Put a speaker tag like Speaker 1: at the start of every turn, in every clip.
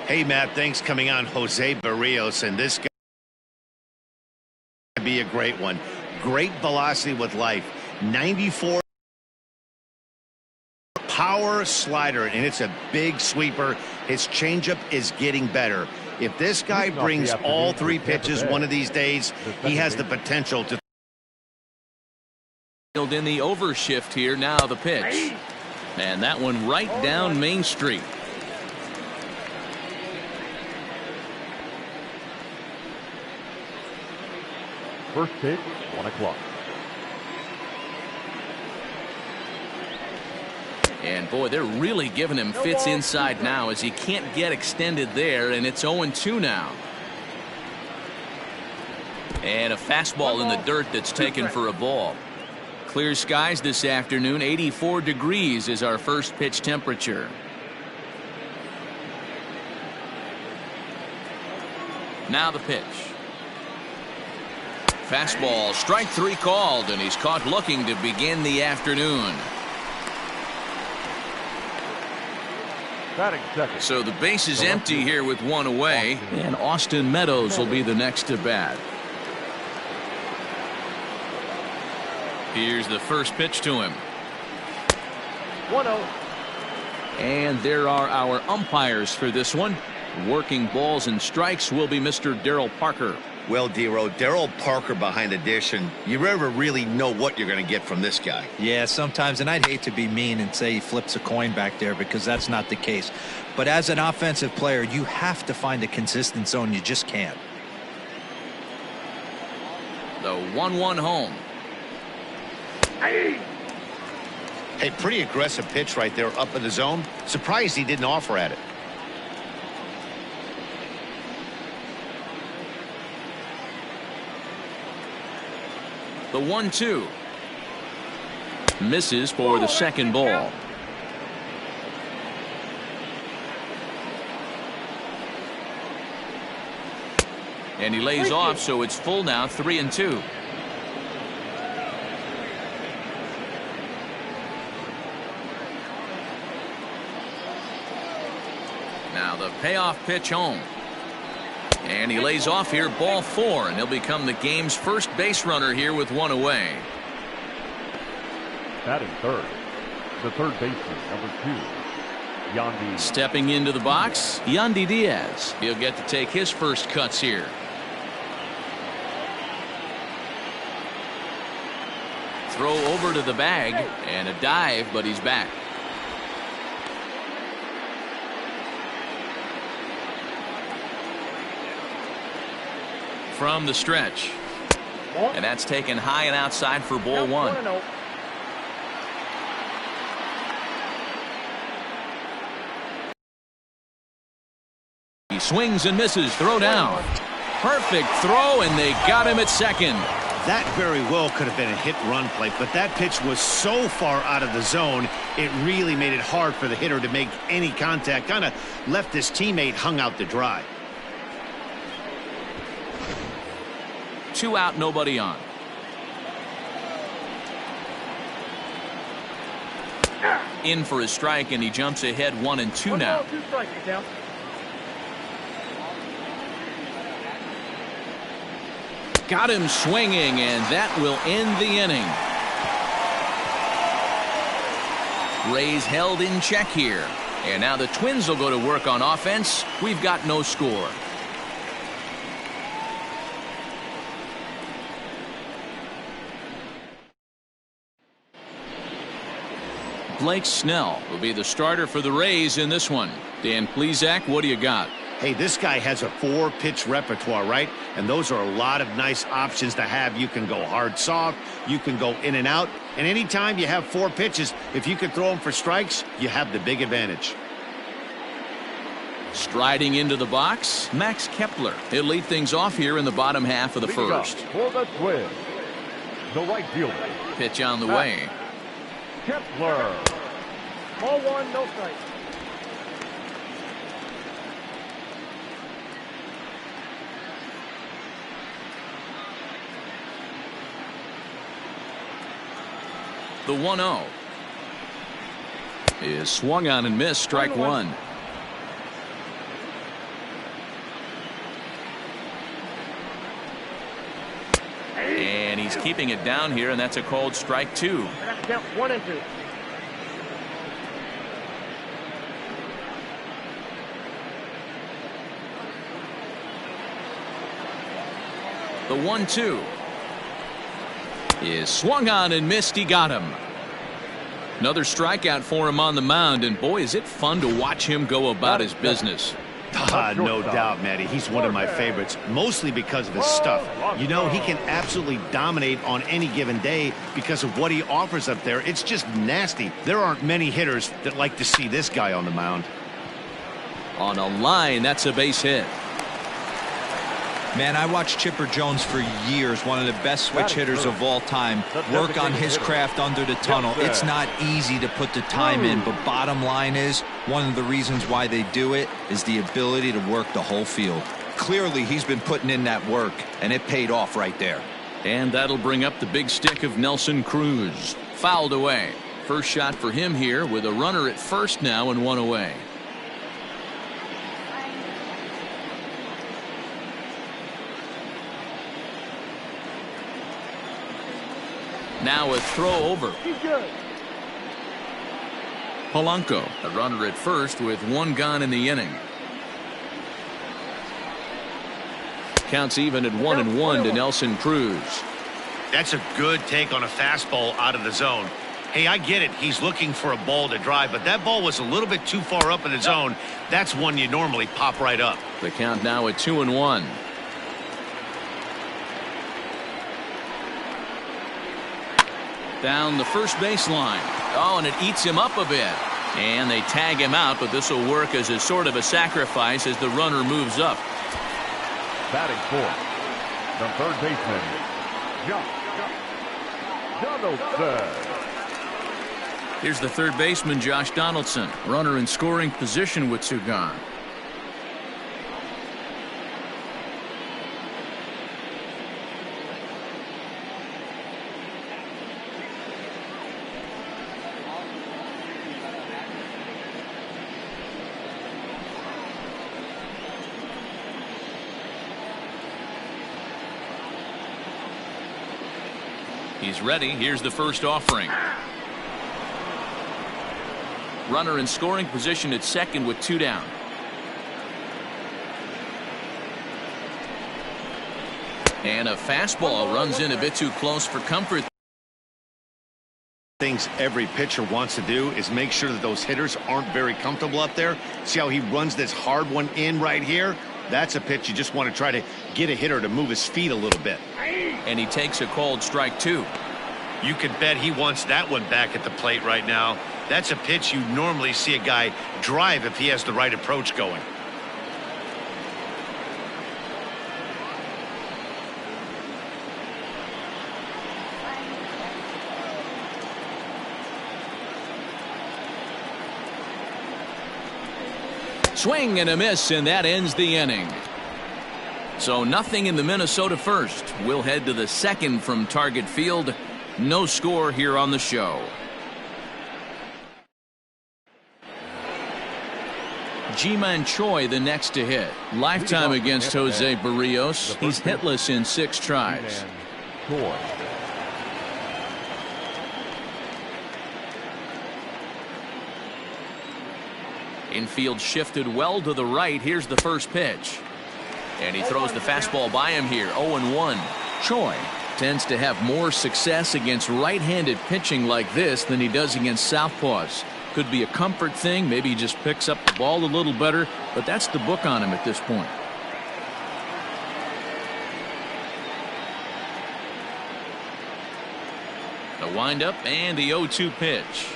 Speaker 1: Hey, Matt, thanks coming on Jose Barrios, and this guy be a great one. Great velocity with life. 94 power slider, and it's a big sweeper. His changeup is getting better. If this guy brings all three pitches one of these days, he has the potential to.
Speaker 2: In the overshift here, now the pitch. And that one right down Main Street.
Speaker 3: First pitch, 1 o'clock.
Speaker 2: And boy, they're really giving him fits inside now as he can't get extended there, and it's 0-2 now. And a fastball in the dirt that's taken for a ball. Clear skies this afternoon. 84 degrees is our first pitch temperature. Now the pitch. Fastball, strike 3 called, and he's caught looking to begin the afternoon. So the base is empty here with 1 away, and Austin Meadows will be the next to bat. Here's the first pitch to him.
Speaker 3: 1-0.
Speaker 2: And there are our umpires for this one. Working balls and strikes will be Mr. Darryl Parker.
Speaker 1: Well, Dero, Darryl Parker behind the dish, and you never really know what you're going to get from this guy.
Speaker 4: Yeah, sometimes, and I'd hate to be mean and say he flips a coin back there because that's not the case. But as an offensive player, you have to find a consistent zone. You just can't.
Speaker 2: The 1-1 home.
Speaker 1: Hey, pretty aggressive pitch right there up in the zone. Surprised he didn't offer at it.
Speaker 2: The 1-2. Misses for the second ball. And he lays off, so it's full now, 3-2. Now the payoff pitch home. And he lays off here, ball 4, and he'll become the game's first base runner here with 1 away.
Speaker 3: Batting third, the third baseman, number 2, Yandy.
Speaker 2: Stepping into the box, Yandy Diaz. He'll get to take his first cuts here. Throw over to the bag, and a dive, but he's back. From the stretch, and that's taken high and outside for ball 1. He swings and misses. Throw down. Perfect throw, and they got him at second.
Speaker 1: That very well could have been a hit-run play, but that pitch was so far out of the zone, it really made it hard for the hitter to make any contact. Kind of left his teammate hung out to dry.
Speaker 2: 2 out, nobody on. In for a strike, and he jumps ahead 1-2 now. Got him swinging, and that will end the inning. Rays held in check here, and now the Twins will go to work on offense. We've got no score. Blake Snell will be the starter for the Rays in this one. Dan Plesac, what do you got?
Speaker 1: Hey, this guy has a 4-pitch repertoire, right? And those are a lot of nice options to have. You can go hard, soft. You can go in and out. And anytime you have 4 pitches, if you can throw them for strikes, you have the big advantage.
Speaker 2: Striding into the box, Max Kepler. He'll lead things off here in the bottom half of the first.
Speaker 3: For the Twins, the right fielder.
Speaker 2: Pitch on the way.
Speaker 3: Kepler.
Speaker 5: Ball 1, no strike.
Speaker 2: The 1-0 is swung on and missed, strike 1. And he's keeping it down here, and that's a called strike 2.
Speaker 5: I got to count 1 and 2.
Speaker 2: The 1-2 is swung on and missed. He got him. Another strikeout for him on the mound, and boy, is it fun to watch him go about his business.
Speaker 1: No doubt, Matty. He's one of my favorites, mostly because of his stuff. You know, he can absolutely dominate on any given day because of what he offers up there. It's just nasty. There aren't many hitters that like to see this guy on the mound.
Speaker 2: On a line, that's a base hit.
Speaker 4: Man, I watched Chipper Jones for years, one of the best switch hitters of all time, work on his craft under the tunnel. It's not easy to put the time in, but bottom line is, one of the reasons why they do it is the ability to work the whole field. Clearly, he's been putting in that work, and it paid off right there.
Speaker 2: And that'll bring up the big stick of Nelson Cruz. Fouled away. First shot for him here with a runner at first now and 1 away. Now a throw over.
Speaker 5: He's good.
Speaker 2: Polanco, a runner at first with 1 gone in the inning. Counts even at 1-1 to Nelson Cruz.
Speaker 1: That's a good take on a fastball out of the zone. Hey, I get it. He's looking for a ball to drive, but that ball was a little bit too far up in the zone. That's one you normally pop right up.
Speaker 2: The count now at 2-1. Down the first baseline. Oh, and it eats him up a bit. And they tag him out, but this will work as a sort of a sacrifice as the runner moves up.
Speaker 3: Batting fourth, the third baseman, Donaldson.
Speaker 2: Here's the third baseman, Josh Donaldson. Runner in scoring position with 2 gone. He's ready. Here's the first offering. Runner in scoring position at second with 2 down. And a fastball runs in a bit too close for comfort.
Speaker 1: Things every pitcher wants to do is make sure that those hitters aren't very comfortable up there. See how he runs this hard one in right here? That's a pitch you just want to try to get a hitter to move his feet a little bit.
Speaker 2: And he takes a called strike 2.
Speaker 1: You could bet he wants that one back at the plate right now. That's a pitch you normally see a guy drive if he has the right approach going.
Speaker 2: Swing and a miss, and that ends the inning. So nothing in the Minnesota first. We'll head to the second from Target Field. No score here on the show. Ji-Man Choi the next to hit. Lifetime against Jose Barrios. He's hitless in 6 tries. Infield shifted well to the right. Here's the first pitch. And he throws the fastball by him here. 0-1. Choi tends to have more success against right-handed pitching like this than he does against southpaws. Could be a comfort thing. Maybe he just picks up the ball a little better, but that's the book on him at this point. The windup and the 0-2 pitch.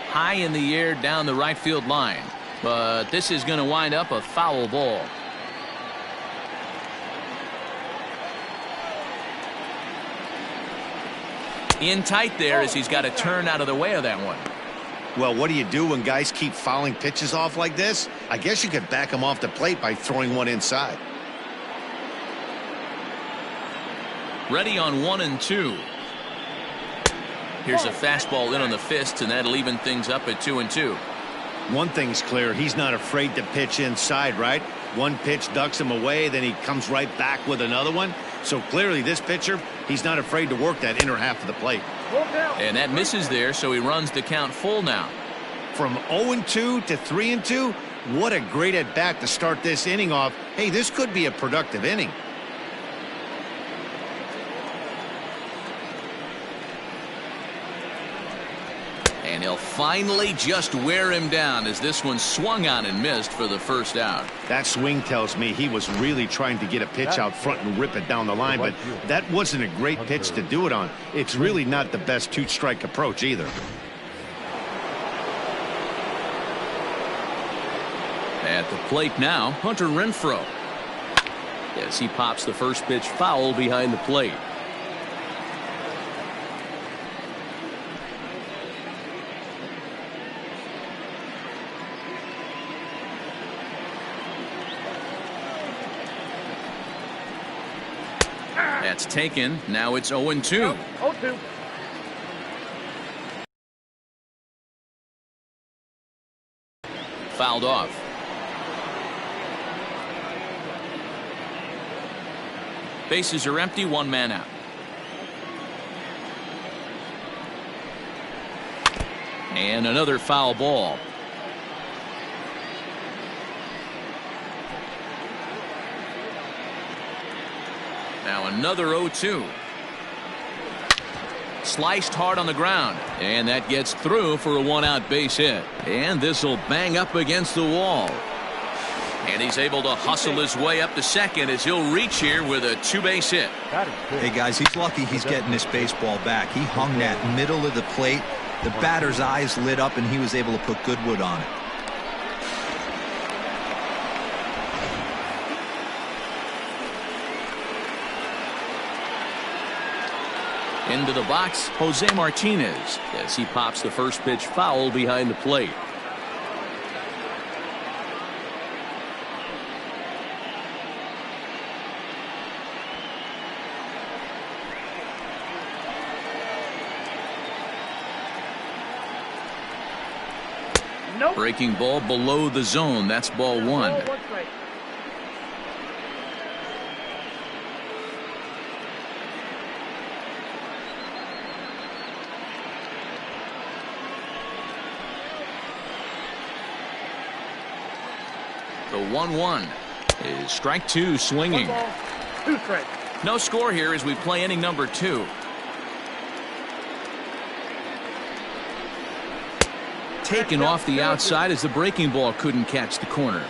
Speaker 2: High in the air down the right field line, but this is going to wind up a foul ball. In tight there as he's got to turn out of the way of that one.
Speaker 1: Well, what do you do when guys keep fouling pitches off like this? I guess you could back them off the plate by throwing one inside.
Speaker 2: Ready on 1-2. Here's a fastball in on the fists, and that'll even things up at 2-2.
Speaker 1: One thing's clear, he's not afraid to pitch inside, right? One pitch ducks him away, then he comes right back with another one. So clearly this pitcher, he's not afraid to work that inner half of the plate.
Speaker 2: And that misses there, so he runs the count full now.
Speaker 1: From 0-2 to 3-2, what a great at-bat to start this inning off. Hey, this could be a productive inning.
Speaker 2: And he'll finally just wear him down as this one swung on and missed for the first out.
Speaker 1: That swing tells me he was really trying to get a pitch out front and rip it down the line, but that wasn't a great pitch to do it on. It's really not the best two-strike approach either.
Speaker 2: At the plate now, Hunter Renfroe. As he pops the first pitch foul behind the plate. That's taken. Now it's 0-2.
Speaker 5: 0-2.
Speaker 2: Fouled off. Bases are empty, one man out. And another foul ball. Now another 0-2. Sliced hard on the ground, and that gets through for a one-out base hit. And this will bang up against the wall. And he's able to hustle his way up to second as he'll reach here with a two-base hit.
Speaker 4: Hey guys, he's lucky he's getting this baseball back. He hung that middle of the plate. The batter's eyes lit up and he was able to put good wood on it.
Speaker 2: Into the box, Jose Martinez, as he pops the first pitch foul behind the plate.
Speaker 5: Nope.
Speaker 2: Breaking ball below the zone. That's ball one.
Speaker 5: One strike.
Speaker 2: The 1-1 is strike two swinging.
Speaker 5: 1 ball, 2 strikes.
Speaker 2: No score here as we play inning number 2. Taken off the outside as the breaking ball couldn't catch the corner.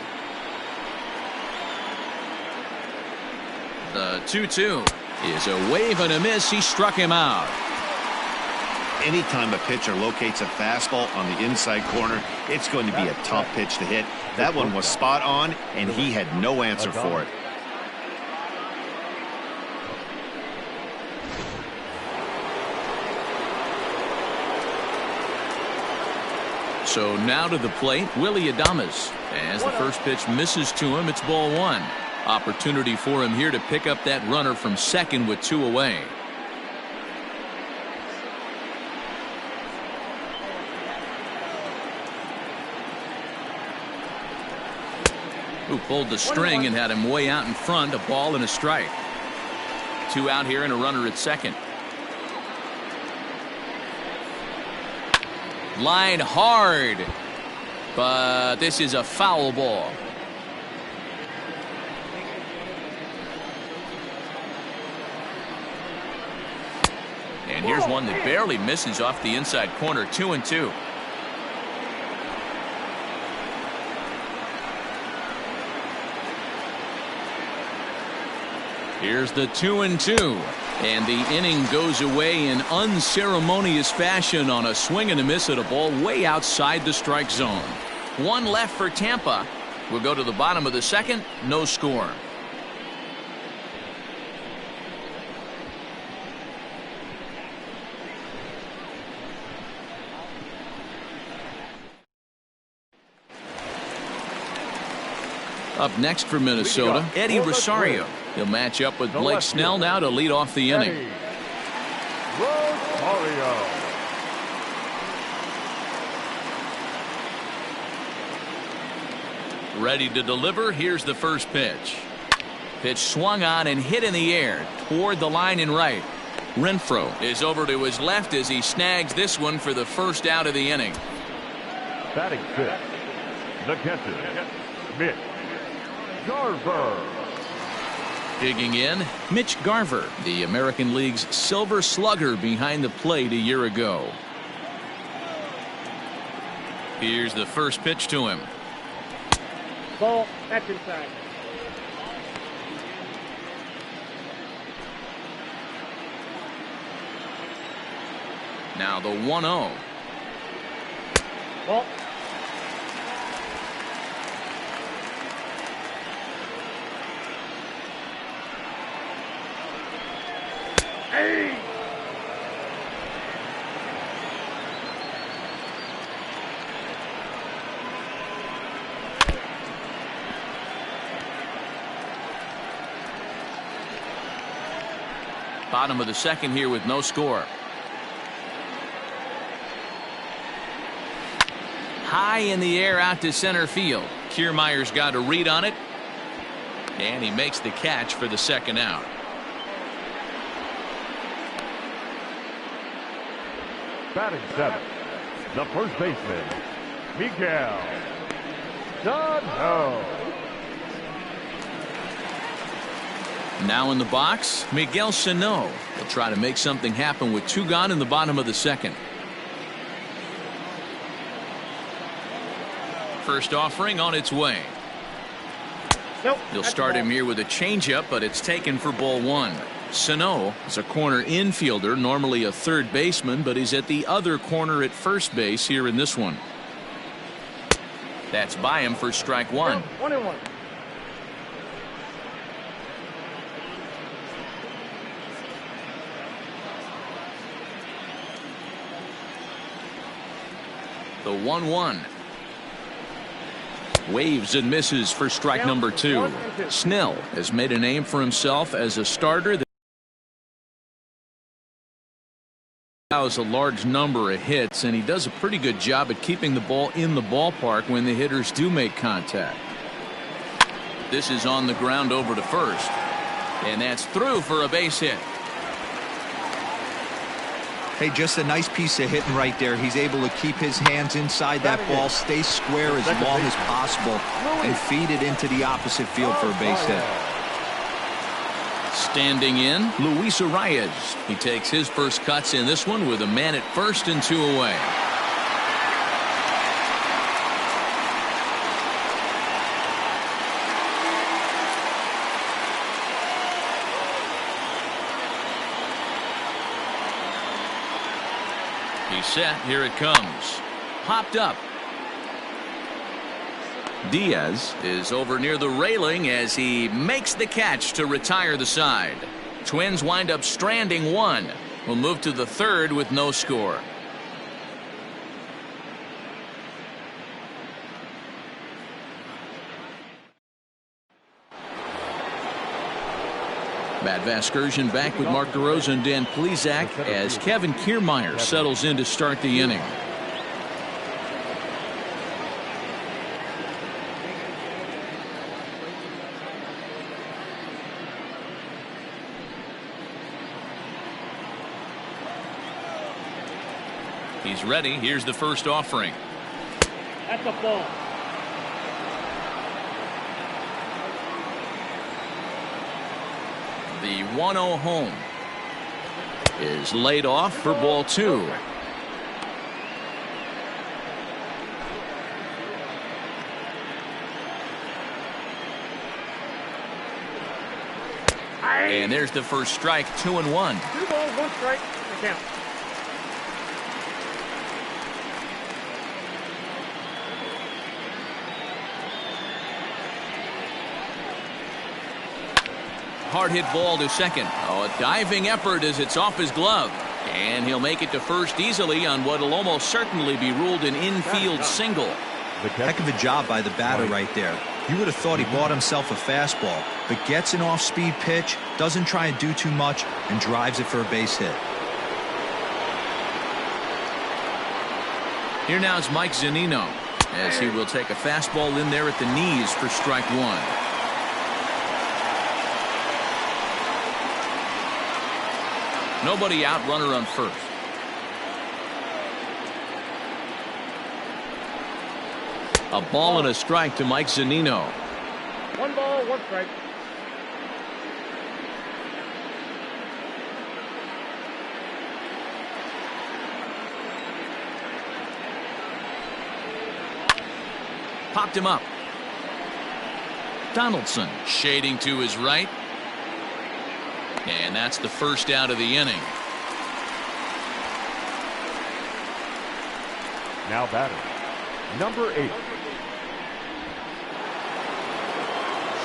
Speaker 2: The 2-2 is a wave and a miss. He struck him out.
Speaker 1: Anytime a pitcher locates a fastball on the inside corner, it's going to be a tough pitch to hit. That one was spot on, and he had no answer for it.
Speaker 2: So now to the plate, Willie Adames. As the first pitch misses to him, it's ball one. Opportunity for him here to pick up that runner from second with 2 away. Who pulled the string and had him way out in front, a ball and a strike. 2 out here and a runner at second. Line hard, but this is a foul ball. And here's one that barely misses off the inside corner. 2-2. Here's the 2-2. And the inning goes away in unceremonious fashion on a swing and a miss at a ball way outside the strike zone. 1 left for Tampa. We'll go to the bottom of the second. No score. Up next for Minnesota, Eddie Rosario. He'll match up with Blake Snell now to lead off the inning.
Speaker 3: Rosario.
Speaker 2: Ready to deliver. Here's the first pitch. Pitch swung on and hit in the air toward the line and right. Renfroe is over to his left as he snags this one for the first out of the inning.
Speaker 3: Batting fifth, the catcher, Mitch Garver.
Speaker 2: Digging in, Mitch Garver, the American League's silver slugger behind the plate a year ago. Here's the first pitch to him.
Speaker 5: Ball, that's inside.
Speaker 2: Now the 1-0.
Speaker 5: Ball. Hey!
Speaker 2: Bottom of the second here with no score. High in the air out to center field. Kiermaier's got a read on it. And he makes the catch for the second out.
Speaker 3: Batting seventh, the first baseman, Miguel Sano.
Speaker 2: Now in the box, Miguel Sano will try to make something happen with 2 gone in the bottom of the second. First offering on its way.
Speaker 5: Nope.
Speaker 2: He'll start him here with a changeup, but it's taken for ball 1. Sano is a corner infielder, normally a third baseman, but he's at the other corner at first base here in this one. That's by him for strike 1.
Speaker 5: 1-1.
Speaker 2: The 1-1. Waves and misses for strike number 2. Snell has made a name for himself as a starter that allows a large number of hits, and he does a pretty good job at keeping the ball in the ballpark when the hitters do make contact. This is on the ground over to first, and that's through for a base hit.
Speaker 4: Hey, just a nice piece of hitting right there. He's able to keep his hands inside that ball, stay square as long as possible, and feed it into the opposite field for a base hit.
Speaker 2: Standing in, Luis Arias. He takes his first cuts in this one with a man at first and 2 away. He's set. Here it comes. Popped up. Diaz is over near the railing as he makes the catch to retire the side. Twins wind up stranding 1. We'll move to the third with no score. Matt Vasgersian back with Mark DeRosa and Dan Plesac as Kevin Kiermaier settles in to start the inning. He's ready. Here's the first offering.
Speaker 5: That's a ball.
Speaker 2: The 1-0 home is laid off for ball 2. And there's the first strike. 2-1.
Speaker 5: 2 balls, 1 strike. The count.
Speaker 2: Hard hit ball to second. Oh, a diving effort as it's off his glove. And he'll make it to first easily on what will almost certainly be ruled an infield single.
Speaker 4: Heck of a job by the batter right there. You would have thought he bought himself a fastball, but gets an off-speed pitch, doesn't try and do too much, and drives it for a base hit.
Speaker 2: Here now is Mike Zunino. as he will take a fastball in there at the knees for strike one. Nobody out, runner on first. A ball and a strike to Mike Zunino.
Speaker 5: 1 ball, 1 strike.
Speaker 2: Popped him up. Donaldson shading to his right. And that's the first out of the inning.
Speaker 3: Now batter, number 8.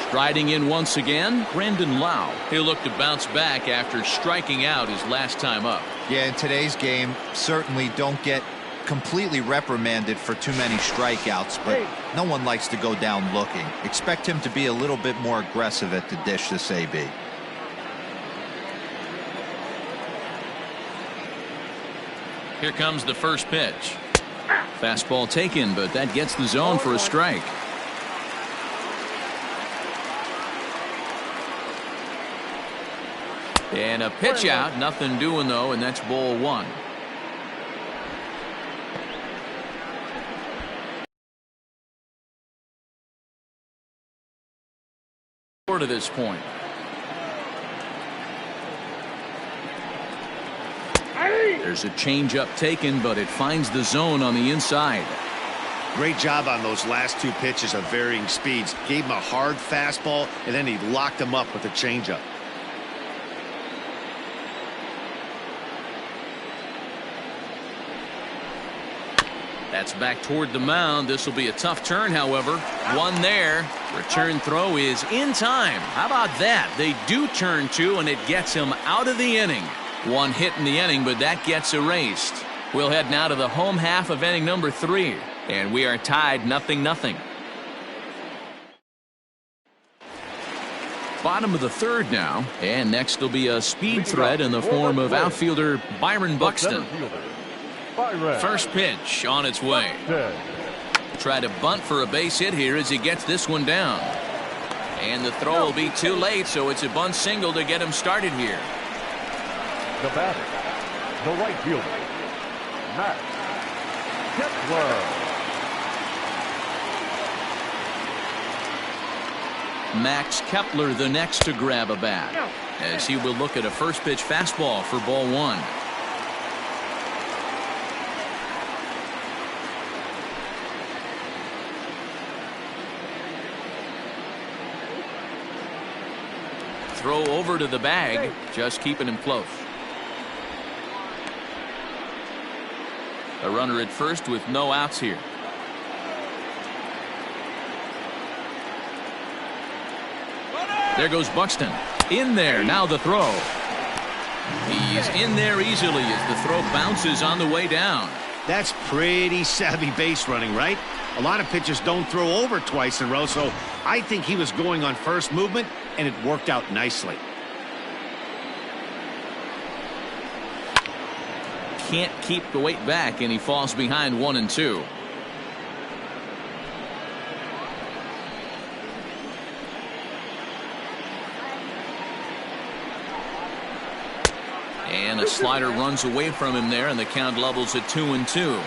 Speaker 2: Striding in once again, Brandon Lau. He'll look to bounce back after striking out his last time up.
Speaker 4: Yeah, in today's game, certainly don't get completely reprimanded for too many strikeouts, but no one likes to go down looking. Expect him to be a little bit more aggressive at the dish this AB.
Speaker 2: Here comes the first pitch. Fastball taken, but that gets the zone for a strike. And a pitch out, nothing doing though, and that's ball one. To this point. There's a changeup taken, but it finds the zone on the inside.
Speaker 1: Great job on those last 2 pitches of varying speeds. Gave him a hard fastball, and then he locked him up with a changeup.
Speaker 2: That's back toward the mound. This will be a tough turn, however. One there. Return throw is in time. How about that? They do turn 2, and it gets him out of the inning. 1 hit in the inning, but that gets erased. We'll head now to the home half of inning number 3, and we are tied 0-0. Bottom of the 3rd now, and next will be a speed threat in the form of outfielder Byron Buxton. First pitch on its way. Try to bunt for a base hit here as he gets this one down. And the throw will be too late, so it's a bunt single to get him started here.
Speaker 3: The batter, the right fielder, Max Kepler.
Speaker 2: Max Kepler the next to grab a bat, as he will look at a first pitch fastball for ball one. Throw over to the bag, just keeping him close. A runner at first with no outs here. There goes Buxton. In there, now the throw. He's in there easily as the throw bounces on the way down.
Speaker 1: That's pretty savvy base running, right? A lot of pitchers don't throw over twice in a row, so I think he was going on first movement, and it worked out nicely.
Speaker 2: Can't keep the weight back, and he falls behind 1 and 2. And a slider runs away from him there, and the count levels at 2 and 2.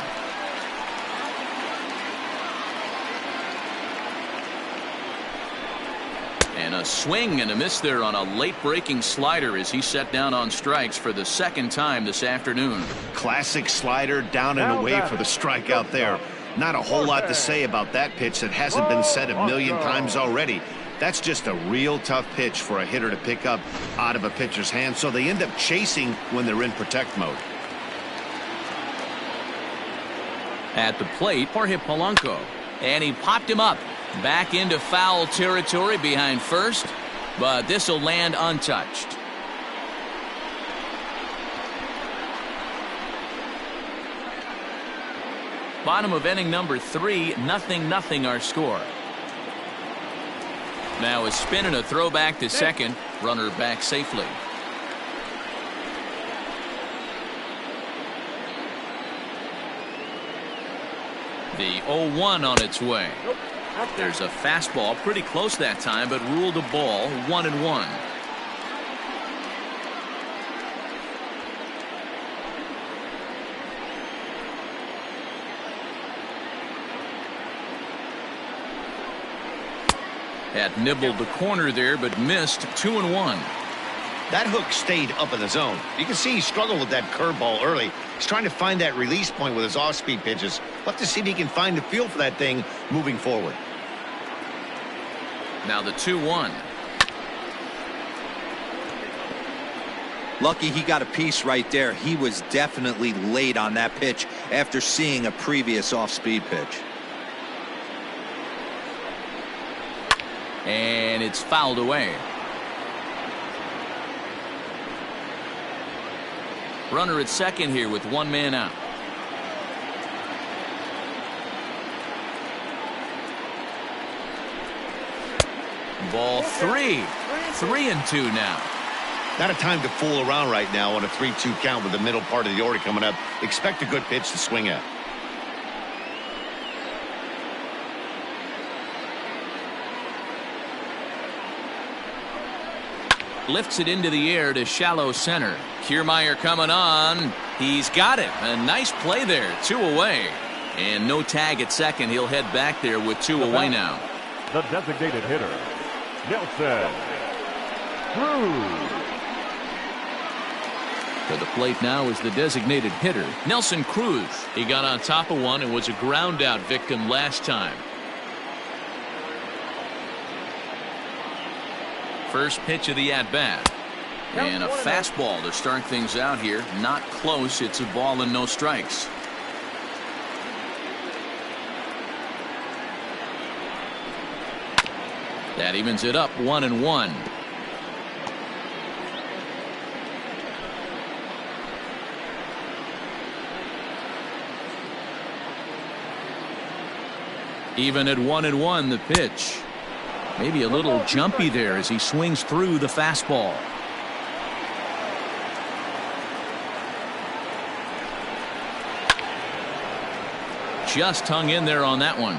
Speaker 2: And a swing and a miss there on a late breaking slider as he set down on strikes for the 2nd time this afternoon.
Speaker 1: Classic slider down and away for the strikeout there. Not a whole lot to say about that pitch that hasn't been said a million times already. That's just a real tough pitch for a hitter to pick up out of a pitcher's hand, so they end up chasing when they're in protect mode.
Speaker 2: At the plate, Jorge Polanco, and he popped him up back into foul territory behind first, but this will land untouched. Bottom of inning number 3, 0-0 our score. Now a spin and a throw back to second. Runner back safely. The 0-1 on its way. There's a fastball pretty close that time, but ruled a ball. 1-1. Had nibbled the corner there, but missed. 2-1.
Speaker 1: That hook stayed up in the zone. You can see he struggled with that curveball early. He's trying to find that release point with his off-speed pitches. We'll have to see if he can find the feel for that thing moving forward.
Speaker 2: Now the 2-1.
Speaker 4: Lucky he got a piece right there. He was definitely late on that pitch after seeing a previous off-speed pitch.
Speaker 2: And it's fouled away. Runner at second here with one man out. Ball 3. 3-2 now.
Speaker 1: Not a time to fool around right now on a 3-2 count with the middle part of the order coming up. Expect a good pitch to swing at.
Speaker 2: Lifts it into the air to shallow center. Kiermaier coming on. He's got it. A nice play there. 2 away. And no tag at second. He'll head back there with 2 away now.
Speaker 3: The designated hitter, Nelson Cruz.
Speaker 2: To the plate now is the designated hitter, Nelson Cruz. He got on top of one and was a ground out victim last time. First pitch of the at-bat. And a fastball to start things out here. Not close. It's a ball and no strikes. That evens it up. 1-1. Even at 1-1, the pitch. Maybe a little jumpy there as he swings through the fastball. Just hung in there on that one.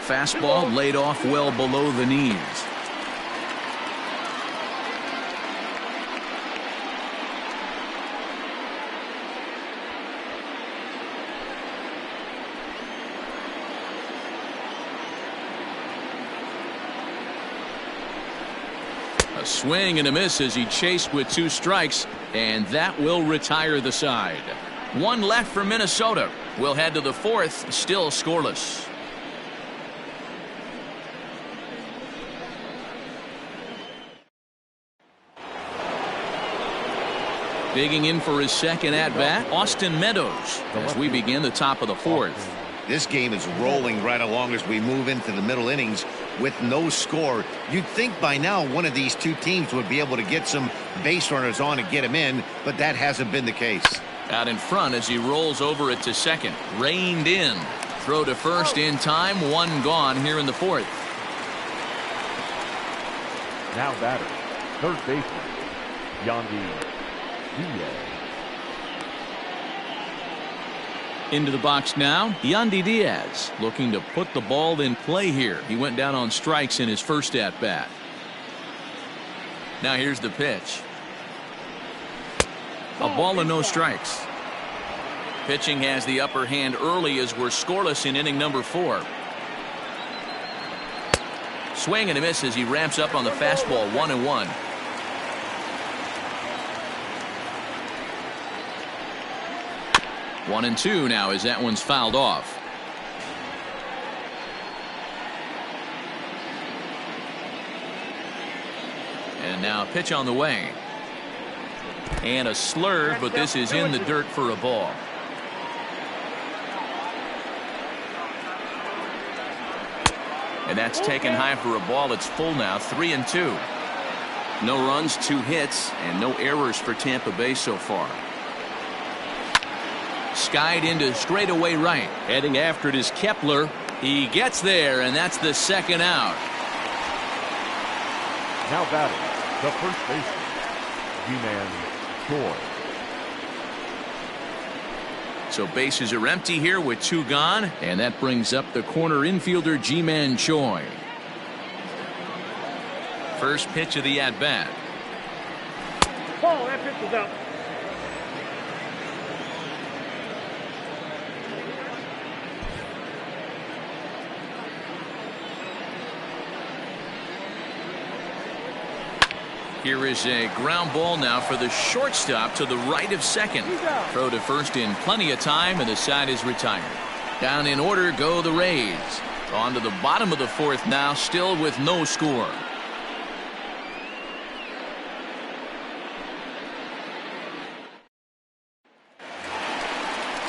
Speaker 2: Fastball laid off well below the knees. A swing and a miss as he chased with 2 strikes, and that will retire the side. 1 left for Minnesota. We'll head to the 4th, still scoreless. Digging in for his second at-bat, Austin Meadows, as we begin the top of the 4th.
Speaker 1: This game is rolling right along as we move into the middle innings with no score. You'd think by now one of these two teams would be able to get some base runners on and get him in, but that hasn't been the case.
Speaker 2: Out in front as he rolls over it to second. Reined in. Throw to first in time. 1 gone here in the 4th.
Speaker 3: Now batter, third baseman, Yandy Diaz.
Speaker 2: Into the box now, Yandy Diaz looking to put the ball in play here. He went down on strikes in his first at bat. Now here's the pitch. A ball and no strikes. Pitching has the upper hand early as we're scoreless in inning number 4. Swing and a miss as he ramps up on the fastball. 1-1. One and 2 now as that one's fouled off. And now a pitch on the way. And a slur, but this is in the dirt for a ball. And that's taken high for a ball. It's full now. 3-2. No runs, 2 hits, and no errors for Tampa Bay so far. Skied into straightaway right. Heading after it is Kepler. He gets there, and that's the second out.
Speaker 3: Now batting, the first baseman, G-Man Choi.
Speaker 2: So bases are empty here with 2 gone, and that brings up the corner infielder G-Man Choi. First pitch of the at-bat.
Speaker 5: Ball, that pitch is out.
Speaker 2: Here is a ground ball now for the shortstop to the right of second. Throw to first in plenty of time, and the side is retired. Down in order go the Rays. On to the bottom of the 4th now, still with no score.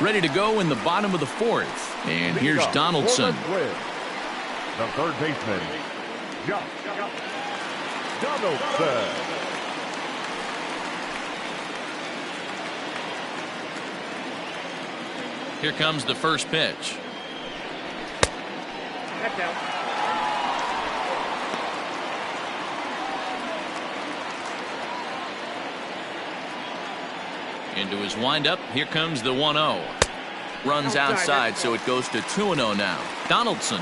Speaker 2: Ready to go in the bottom of the 4th. And here's Donaldson.
Speaker 3: The third baseman, Donaldson.
Speaker 2: Here comes the first pitch.
Speaker 5: That's out.
Speaker 2: Into his windup. Here comes the 1-0. Runs outside, so it goes to 2-0 now. Donaldson,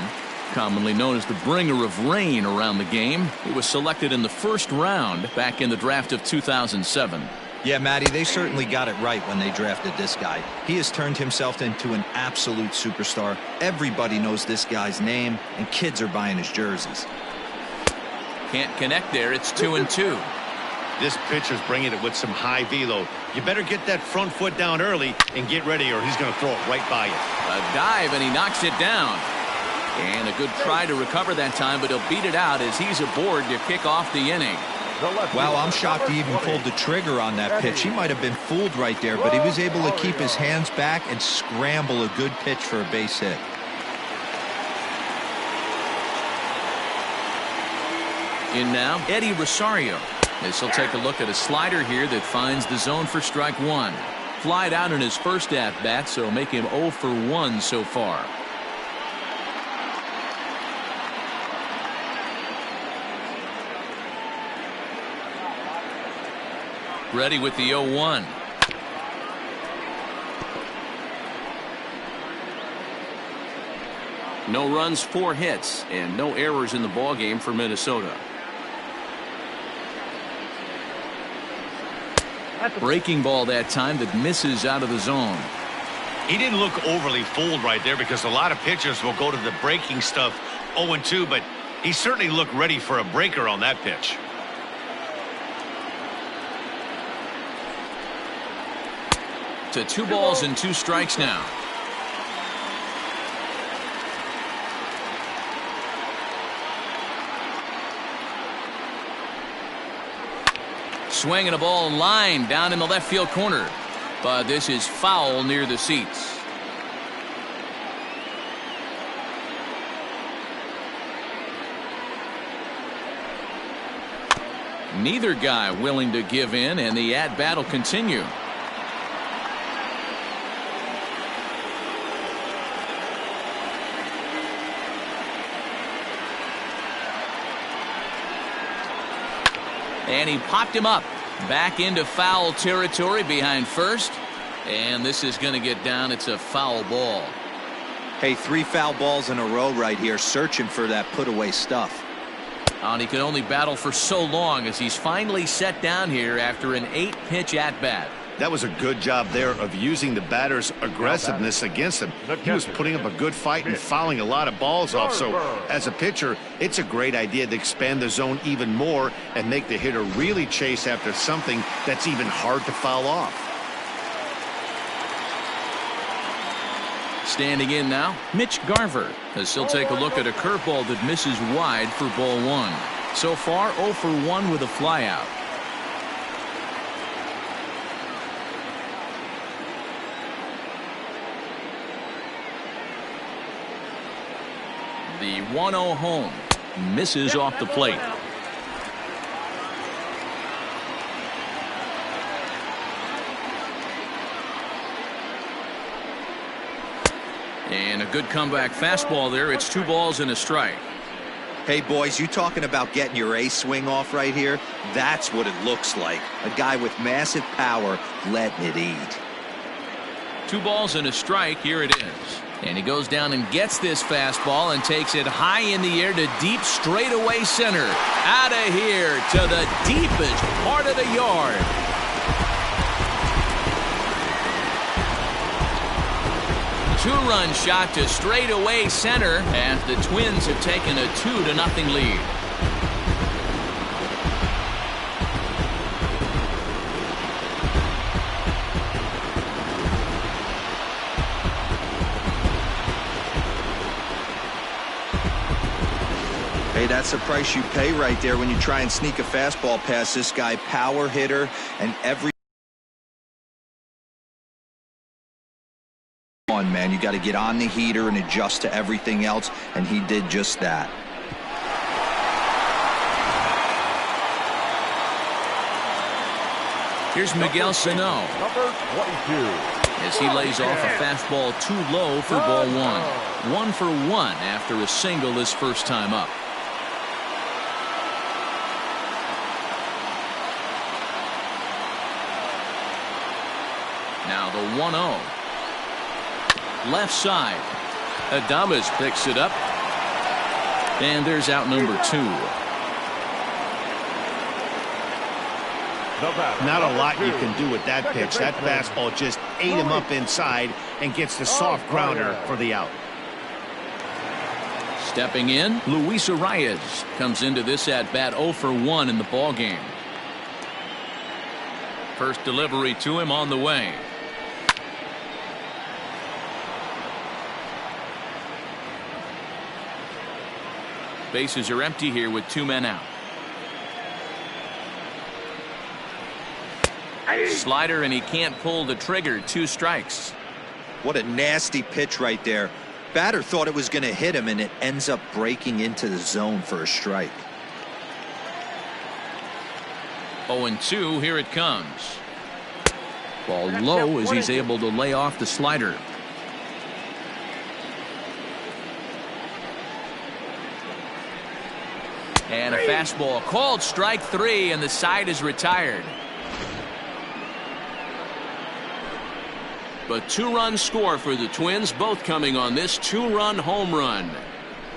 Speaker 2: commonly known as the bringer of rain around the game. He was selected in the 1st round back in the draft of 2007.
Speaker 4: Yeah, Matty, they certainly got it right when they drafted this guy. He has turned himself into an absolute superstar. Everybody knows this guy's name, and kids are buying his jerseys.
Speaker 2: Can't connect there. It's 2-2.
Speaker 1: This pitcher's bringing it with some high velo. You better get that front foot down early and get ready, or he's going to throw it right by you.
Speaker 2: A dive, and he knocks it down. And a good try to recover that time, but he'll beat it out as he's aboard to kick off the inning.
Speaker 4: Wow, I'm shocked he even pulled the trigger on that pitch. He might have been fooled right there, but he was able to keep his hands back and scramble a good pitch for a base hit.
Speaker 2: In now, Eddie Rosario. This will take a look at a slider here that finds the zone for strike 1. Flied out in his first at-bat, so make him 0 for 1 so far. Ready with the 0-1. No runs, 4 hits, and no errors in the ballgame for Minnesota. Breaking ball that time that misses out of the zone.
Speaker 1: He didn't look overly fooled right there, because a lot of pitchers will go to the breaking stuff 0-2, but he certainly looked ready for a breaker on that pitch.
Speaker 2: To 2 balls and 2 strikes now. Swinging a ball line down in the left field corner, but this is foul near the seats. Neither guy willing to give in, and the at-bat will continue. And he popped him up back into foul territory behind first, and this is going to get down. It's a foul ball.
Speaker 4: Hey, 3 foul balls in a row right here, searching for that put away stuff.
Speaker 2: And he could only battle for so long as he's finally set down here after an 8-pitch at bat.
Speaker 1: That was a good job there of using the batter's aggressiveness against him. He was putting up a good fight and fouling a lot of balls off. So as a pitcher, it's a great idea to expand the zone even more and make the hitter really chase after something that's even hard to foul off.
Speaker 2: Standing in now, Mitch Garver, as he'll take a look at a curveball that misses wide for ball 1. So far 0 for 1 with a flyout. The 1-0 home misses off the plate. And a good comeback fastball there. It's 2 balls and a strike.
Speaker 4: Hey, boys, you talking about getting your A swing off right here? That's what it looks like. A guy with massive power letting it eat.
Speaker 2: 2 balls and a strike. Here it is. And he goes down and gets this fastball and takes it high in the air to deep straightaway center. Out of here to the deepest part of the yard. Two-run shot to straightaway center as the Twins have taken a 2-0 lead.
Speaker 4: Hey, that's the price you pay right there when you try and sneak a fastball past this guy. Power hitter, and every one, man, you got to get on the heater and adjust to everything else, and he did just that.
Speaker 2: Here's Miguel Sano
Speaker 3: Number 22.
Speaker 2: as he lays off a fastball too low for ball 1. 1 for 1 after a single his first time up. Now the 1-0. Left side. Adames picks it up. And there's out number 2.
Speaker 1: Not a lot you can do with that pitch. That fastball just ate him up inside and gets the soft grounder for the out.
Speaker 2: Stepping in, Luis Arias comes into this at bat 0 for 1 in the ball game. First delivery to him on the way. Bases are empty here with 2 men out. Slider, and he can't pull the trigger. 2 strikes.
Speaker 4: What a nasty pitch right there. Batter thought it was going to hit him, and it ends up breaking into the zone for a strike.
Speaker 2: 0-2. Here it comes. Ball low as he's able to lay off the slider. And a fastball called strike 3, and the side is retired. But 2-run score for the Twins, both coming on this 2-run home run.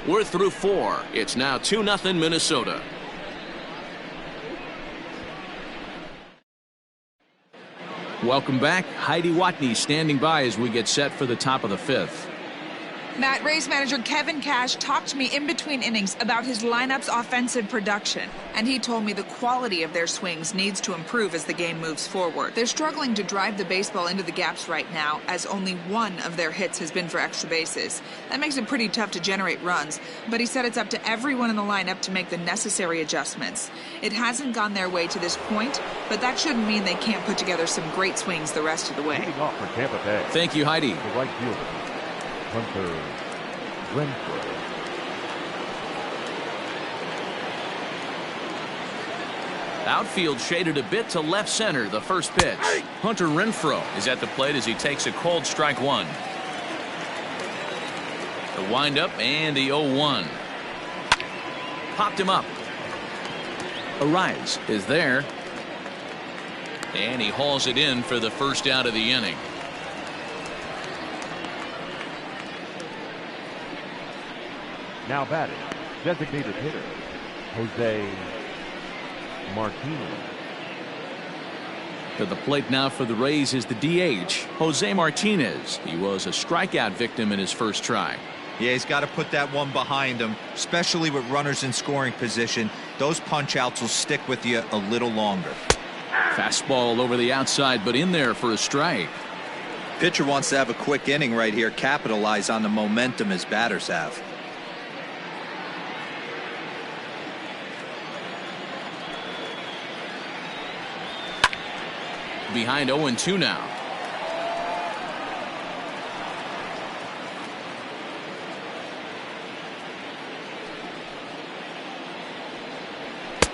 Speaker 2: We're through 4. It's now 2-0 Minnesota. Welcome back. Heidi Watney standing by as we get set for the top of the 5th.
Speaker 6: Matt, Rays manager Kevin Cash talked to me in between innings about his lineup's offensive production, and he told me the quality of their swings needs to improve as the game moves forward. They're struggling to drive the baseball into the gaps right now, as only 1 of their hits has been for extra bases. That makes it pretty tough to generate runs, but he said it's up to everyone in the lineup to make the necessary adjustments. It hasn't gone their way to this point, but that shouldn't mean they can't put together some great swings the rest of the way.
Speaker 3: Leading off for Tampa Bay.
Speaker 2: Thank you, Heidi.
Speaker 3: The right fielder, Hunter Renfroe.
Speaker 2: Outfield shaded a bit to left center. The first pitch. Hunter Renfroe is at the plate as he takes a cold strike 1. The windup and the 0-1. Popped him up. Arias is there. And he hauls it in for the first out of the inning.
Speaker 3: Now batting, designated hitter, Jose Martinez.
Speaker 2: To the plate now for the Rays is the DH, Jose Martinez. He was a strikeout victim in his first try.
Speaker 4: Yeah, he's got to put that one behind him, especially with runners in scoring position. Those punch-outs will stick with you a little longer.
Speaker 2: Fastball over the outside, but in there for a strike.
Speaker 4: Pitcher wants to have a quick inning right here, capitalize on the momentum his batters have.
Speaker 2: Behind 0-2 now.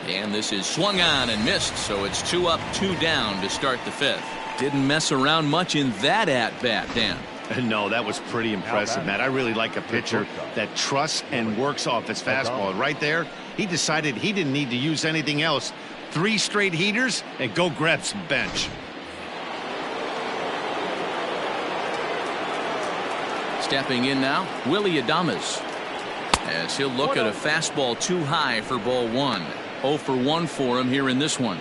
Speaker 2: And this is swung on and missed, so it's 2 up, 2 down to start the 5th. Didn't mess around much in that at-bat, Dan.
Speaker 1: No, that was pretty impressive, Matt. I really like a pitcher that trusts and works off his fastball. Right there, he decided he didn't need to use anything else. 3 straight heaters and go grab some bench.
Speaker 2: Stepping in now, Willie Adames, as he'll look at a fastball too high for ball 1. 0 for 1 for him here in this one.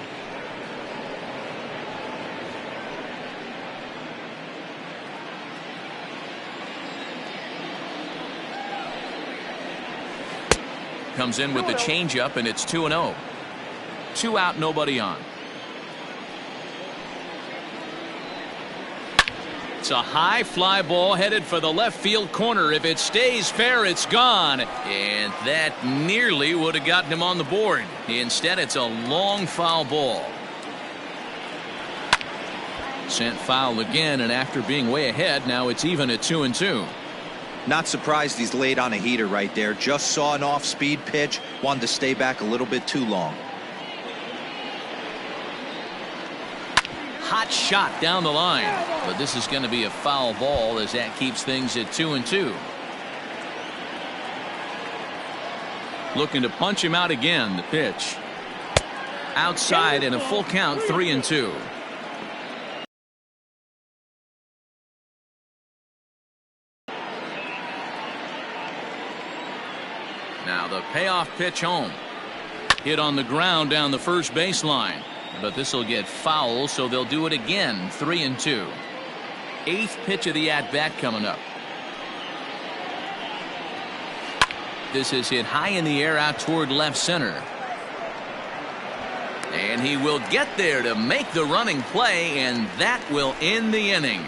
Speaker 2: Comes in with the changeup, and it's 2-0. 2 out, nobody on. It's a high fly ball headed for the left field corner. If it stays fair, it's gone. And that nearly would have gotten him on the board. Instead, it's a long foul ball. Sent foul again, and after being way ahead, now it's even at 2-2.
Speaker 4: Not surprised he's laid on a heater right there. Just saw an off-speed pitch. Wanted to stay back a little bit too long.
Speaker 2: Hot shot down the line. But this is going to be a foul ball as that keeps things at 2-2. Looking to punch him out again. The pitch. Outside and a full count, 3-2. Now the payoff pitch home. Hit on the ground down the first baseline. But this will get foul, so they'll do it again. 3-2. 8th pitch of the at-bat coming up. This is hit high in the air out toward left center. And he will get there to make the running play, and that will end the inning.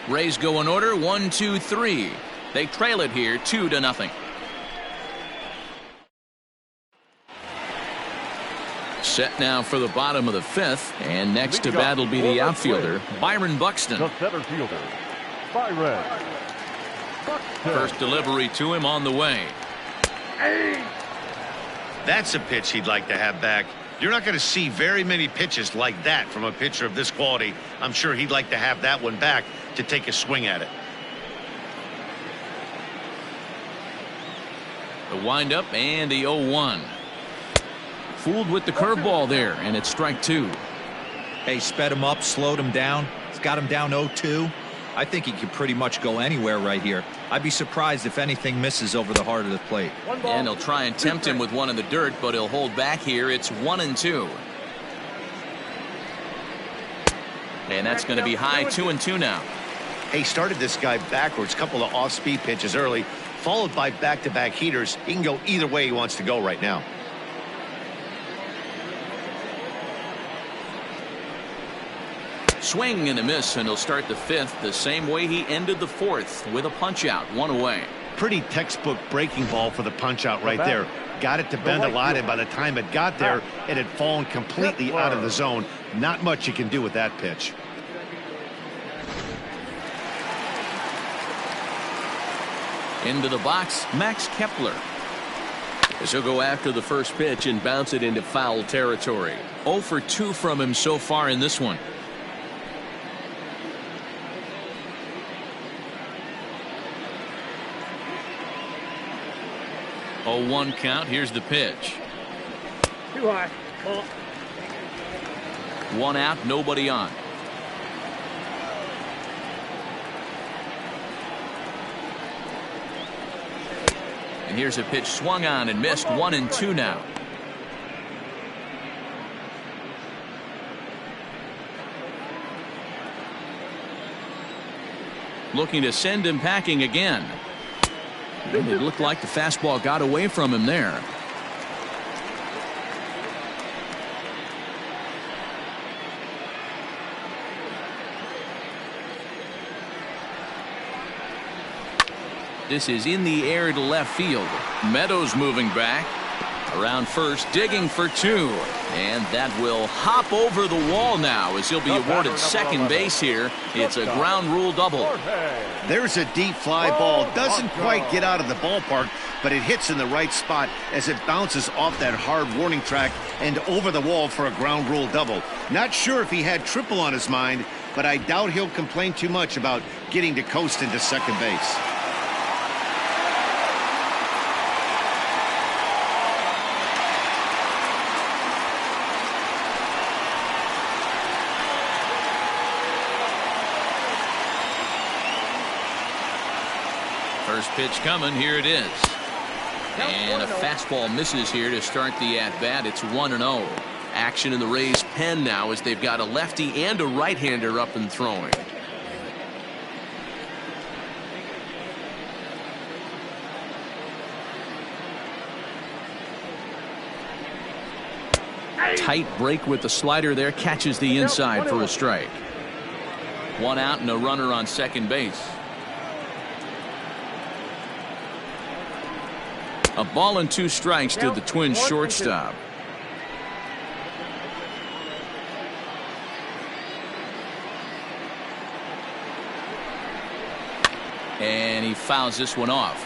Speaker 2: Rays go in order 1-2-3. They trail it here 2-0. Set now for the bottom of the 5th, and next to bat will be the outfielder, Byron Buxton.
Speaker 3: The center fielder, Byron Buxton.
Speaker 2: First delivery to him on the way.
Speaker 1: That's a pitch he'd like to have back. You're not going to see very many pitches like that from a pitcher of this quality. I'm sure he'd like to have that one back to take a swing at it.
Speaker 2: The windup and the 0-1. Fooled with the curveball there, and it's strike 2.
Speaker 4: Hey, sped him up, slowed him down. It's got him down 0-2. I think he could pretty much go anywhere right here. I'd be surprised if anything misses over the heart of the plate.
Speaker 2: And he'll try and tempt him with one in the dirt, but he'll hold back here. It's 1-2. And that's going to be high. 2-2 now.
Speaker 1: He started this guy backwards, couple of off-speed pitches early, followed by back-to-back heaters. He can go either way he wants to go right now.
Speaker 2: Swing and a miss, and he'll start the 5th the same way he ended the 4th with a punch out, 1 away.
Speaker 1: Pretty textbook breaking ball for the punch out right there. Got it to bend a lot, and by the time it got there, it had fallen completely out of the zone. Not much you can do with that pitch.
Speaker 2: Into the box, Max Kepler. As he'll go after the first pitch and bounce it into foul territory. 0 for 2 from him so far in this one. A 1 count. Here's the pitch.
Speaker 5: Too high. Ball.
Speaker 2: 1 out, nobody on. And here's a pitch swung on and missed. 1-2 now. Looking to send him packing again. And it looked like the fastball got away from him there. This is in the air to left field. Meadows moving back. Around first, digging for 2. And that will hop over the wall now as he'll be awarded second base here. It's a ground rule double.
Speaker 1: There's a deep fly ball. Doesn't quite get out of the ballpark, but it hits in the right spot as it bounces off that hard warning track and over the wall for a ground rule double. Not sure if he had triple on his mind, but I doubt he'll complain too much about getting to coast into second base.
Speaker 2: First pitch coming. Here it is. And a fastball misses here to start the at-bat. It's 1-0. Action in the Rays' pen now as they've got a lefty and a right-hander up and throwing. Tight break with the slider there. Catches the inside for a strike. 1 out and a runner on second base. A ball and 2 strikes to the Twins shortstop. And he fouls this one off.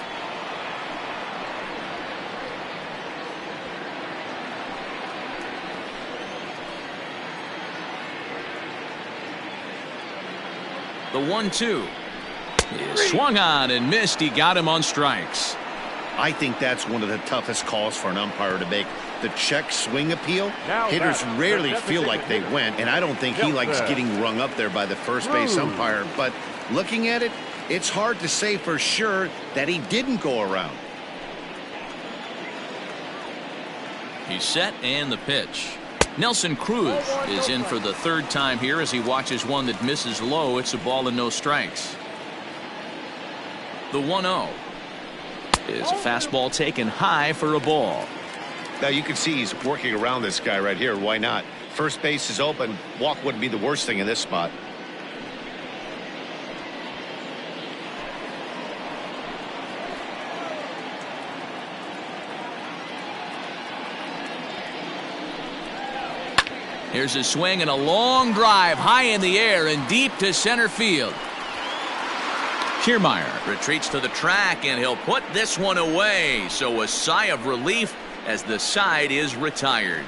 Speaker 2: The 1-2 is swung on and missed. He got him on strikes.
Speaker 1: I think that's one of the toughest calls for an umpire to make. The check swing appeal. Hitters rarely feel like they went, and I don't think he likes getting rung up there by the first base umpire. But looking at it, it's hard to say for sure that he didn't go around.
Speaker 2: He's set and the pitch. Nelson Cruz is in for the 3rd time here as he watches one that misses low. It's a ball and no strikes. The 1-0 is a fastball taken high for a ball.
Speaker 1: Now you can see he's working around this guy right here. Why not? First base is open. Walk wouldn't be the worst thing in this spot.
Speaker 2: Here's a swing and a long drive high in the air and deep to center field. Kiermaier retreats to the track and he'll put this one away. So a sigh of relief as the side is retired.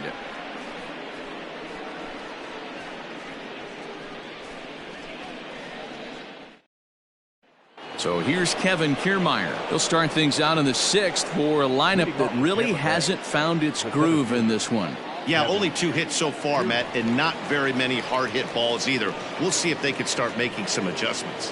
Speaker 2: So here's Kevin Kiermaier. He'll start things out in the 6th for a lineup that really hasn't found its groove in this one.
Speaker 1: Yeah, only 2 hits so far, Matt, and not very many hard hit balls either. We'll see if they can start making some adjustments.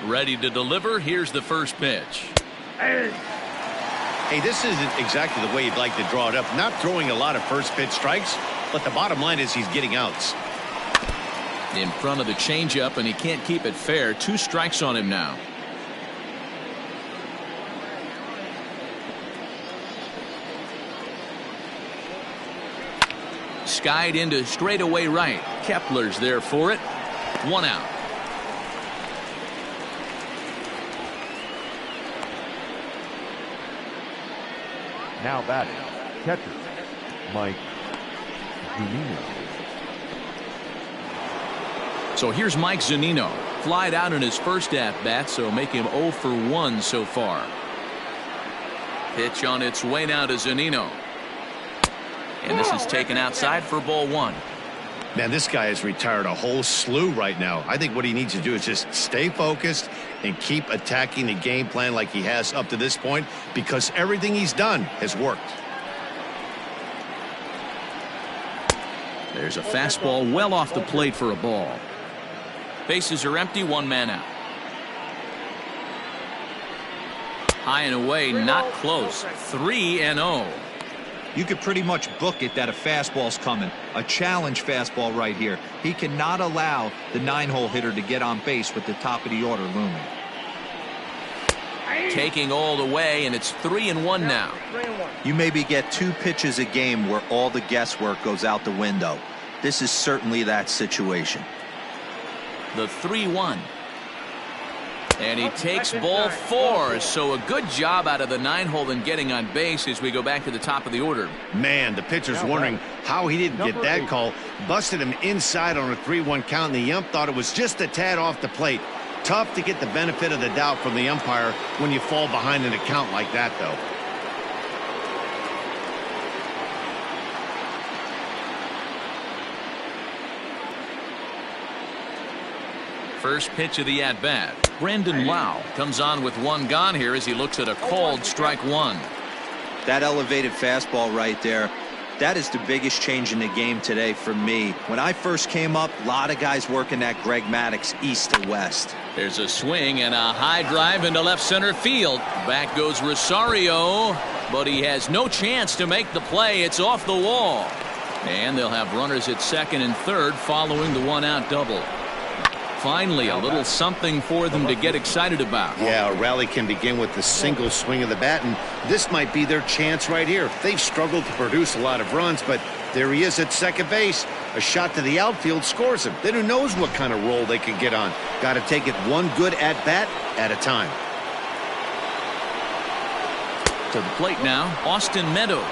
Speaker 2: Ready to deliver. Here's the first pitch.
Speaker 1: Hey, this isn't exactly the way you'd like to draw it up. Not throwing a lot of first pitch strikes, but the bottom line is he's getting outs.
Speaker 2: In front of the changeup, and he can't keep it fair. 2 strikes on him now. Skied into straightaway right. Kepler's there for it. 1 out.
Speaker 3: Now batting, catcher, Mike Zunino.
Speaker 2: So here's Mike Zunino. Flied out in his first at-bat, so make him 0 for 1 so far. Pitch on its way now to Zunino. And this is taken outside for ball 1.
Speaker 1: Man, this guy has retired a whole slew right now. I think what he needs to do is just stay focused and keep attacking the game plan like he has up to this point, because everything he's done has worked.
Speaker 2: There's a fastball well off the plate for a ball. Bases are empty, 1 man out. High and away, not close. 3-0.
Speaker 4: You could pretty much book it that a fastball's coming. A challenge fastball right here. He cannot allow the 9-hole hitter to get on base with the top of the order looming.
Speaker 2: Taking all the way, and it's 3-1 now.
Speaker 7: You maybe get 2 pitches a game where all the guesswork goes out the window. This is certainly that situation.
Speaker 2: The 3-1. And he takes ball 4. So a good job out of the 9-hole in getting on base as we go back to the top of the order.
Speaker 1: Man, the pitcher's wondering how he didn't get that call. Busted him inside on a 3-1 count, and the ump thought it was just a tad off the plate. Tough to get the benefit of the doubt from the umpire when you fall behind an account like that, though.
Speaker 2: First pitch of the at-bat. Brandon Lau comes on with one gone here as he looks at a called strike one.
Speaker 7: That elevated fastball right there, that is the biggest change in the game today for me. When I first came up, a lot of guys working that Greg Maddux east to west.
Speaker 2: There's a swing and a high drive into left center field. Back goes Rosario, but he has no chance to make the play. It's off the wall. And they'll have runners at second and third following the one-out double. Finally, a little something for them to get excited about.
Speaker 1: Yeah, a rally can begin with the single swing of the bat, and this might be their chance right here. They've struggled to produce a lot of runs, but there he is at second base. A shot to the outfield scores him. Then who knows what kind of roll they can get on. Got to take it one good at-bat at a time.
Speaker 2: To the plate now, Austin Meadows.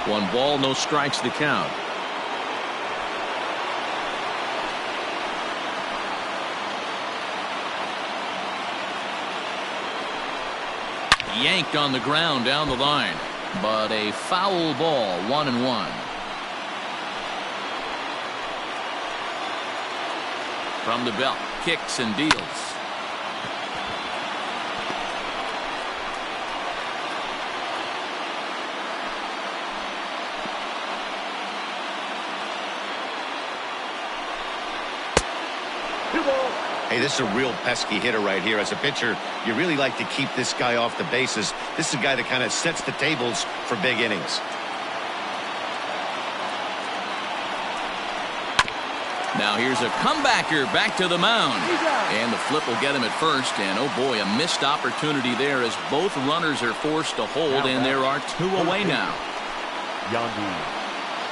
Speaker 2: 1 ball, no strikes to count. Yanked on the ground down the line, but a foul ball. 1-1. From the belt, kicks and deals.
Speaker 1: Hey, this is a real pesky hitter right here. As a pitcher, you really like to keep this guy off the bases. This is a guy that kind of sets the tables for big innings.
Speaker 2: Now here's a comebacker back to the mound. And the flip will get him at first. And oh boy, a missed opportunity there as both runners are forced to hold. And there are 2 away now.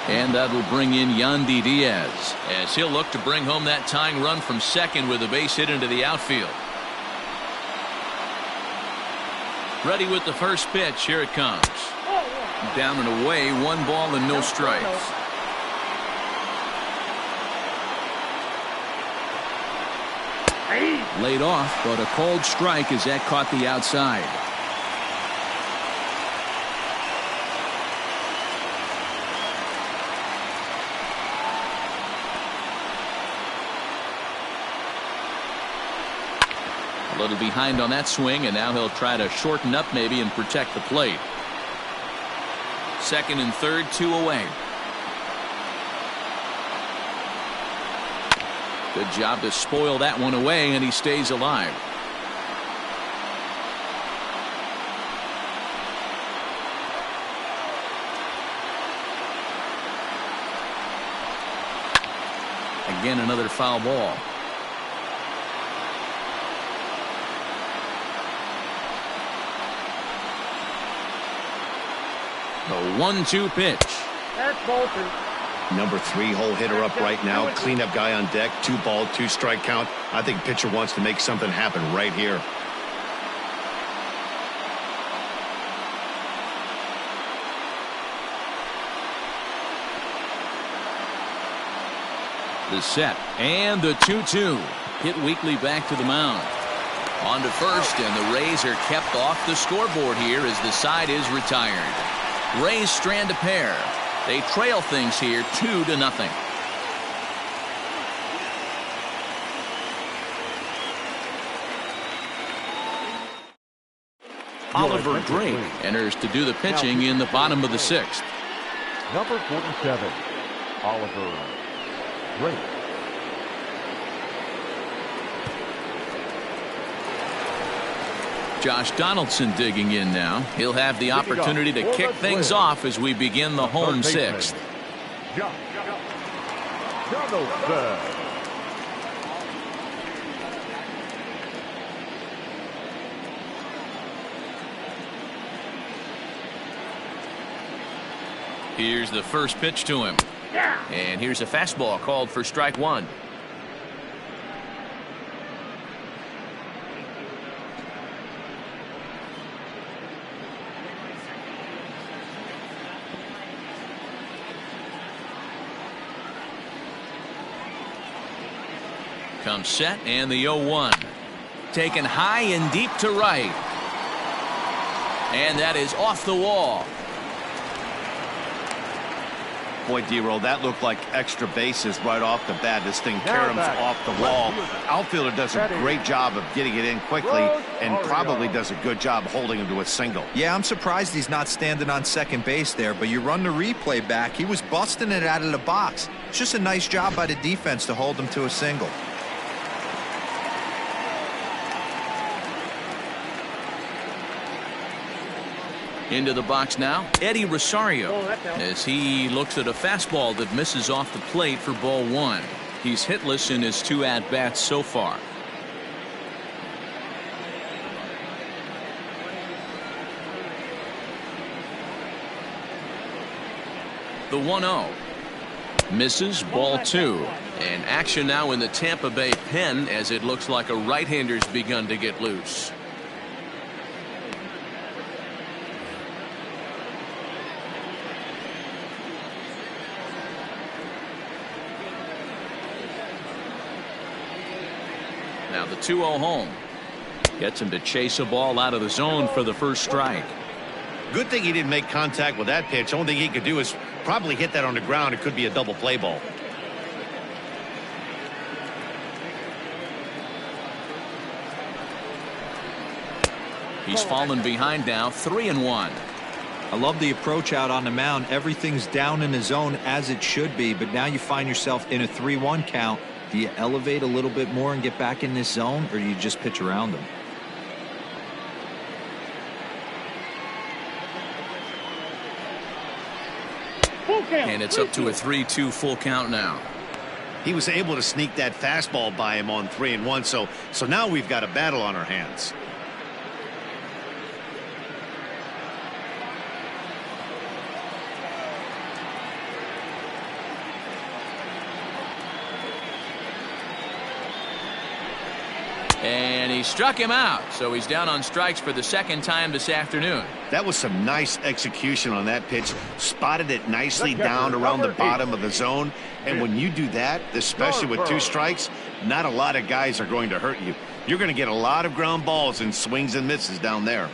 Speaker 2: And that will bring in Yandy Diaz as he'll look to bring home that tying run from second with a base hit into the outfield. Ready with the first pitch. Here it comes. Down and away. 1 ball and no strikes. Laid off, but a called strike as that caught the outside. A little behind on that swing, and now he'll try to shorten up maybe and protect the plate. Second and third, 2 away. Good job to spoil that one away, and he stays alive. Again, another foul ball. The 1-2 pitch.
Speaker 5: That's Bolton.
Speaker 1: Number 3 hole hitter up right now. Cleanup guy on deck. 2 ball, 2 strike count. I think pitcher wants to make something happen right here.
Speaker 2: The set and the 2-2. Hit weakly back to the mound. On to first, and the Rays are kept off the scoreboard here as the side is retired. Rays strand a pair. They trail things here 2-0. Oliver Drake enters to do the pitching in the bottom of the 6th.
Speaker 3: Number 47, Oliver Drake.
Speaker 2: Josh Donaldson digging in now. He'll have the opportunity to kick things off as we begin the home 6th.
Speaker 3: Donaldson.
Speaker 2: Here's the first pitch to him. And here's a fastball called for strike 1. Comes set, and the 0-1. taken high and deep to right. And that is off the wall.
Speaker 1: Boy, D-Roll, that looked like extra bases right off the bat. This thing caroms off the wall. Outfielder does a great job of getting it in quickly and probably does a good job holding him to a single.
Speaker 4: Yeah, I'm surprised he's not standing on second base there, but you run the replay back. He was busting it out of the box. It's just a nice job by the defense to hold him to a single.
Speaker 2: Into the box now, Eddie Rosario, as he looks at a fastball that misses off the plate for ball one. He's hitless in his 2 at-bats so far. The 1-0. Misses, ball 2. And action now in the Tampa Bay pen as it looks like a right-hander's begun to get loose. Now the 2-0 home. Gets him to chase a ball out of the zone for the first strike.
Speaker 1: Good thing he didn't make contact with that pitch. Only thing he could do is probably hit that on the ground. It could be a double play ball.
Speaker 2: He's fallen behind now, 3-1.
Speaker 4: I love the approach out on the mound. Everything's down in the zone as it should be, but now you find yourself in a 3-1 count. Do you elevate a little bit more and get back in this zone, or do you just pitch around them?
Speaker 2: And it's up to a 3-2 full count now.
Speaker 1: He was able to sneak that fastball by him on 3-1, so now we've got a battle on our hands.
Speaker 2: And he struck him out, so he's down on strikes for the second time this afternoon.
Speaker 1: That was some nice execution on that pitch. Spotted it nicely down around the bottom of the zone. And when you do that, especially with 2 strikes, not a lot of guys are going to hurt you. You're going to get a lot of ground balls and swings and misses down there.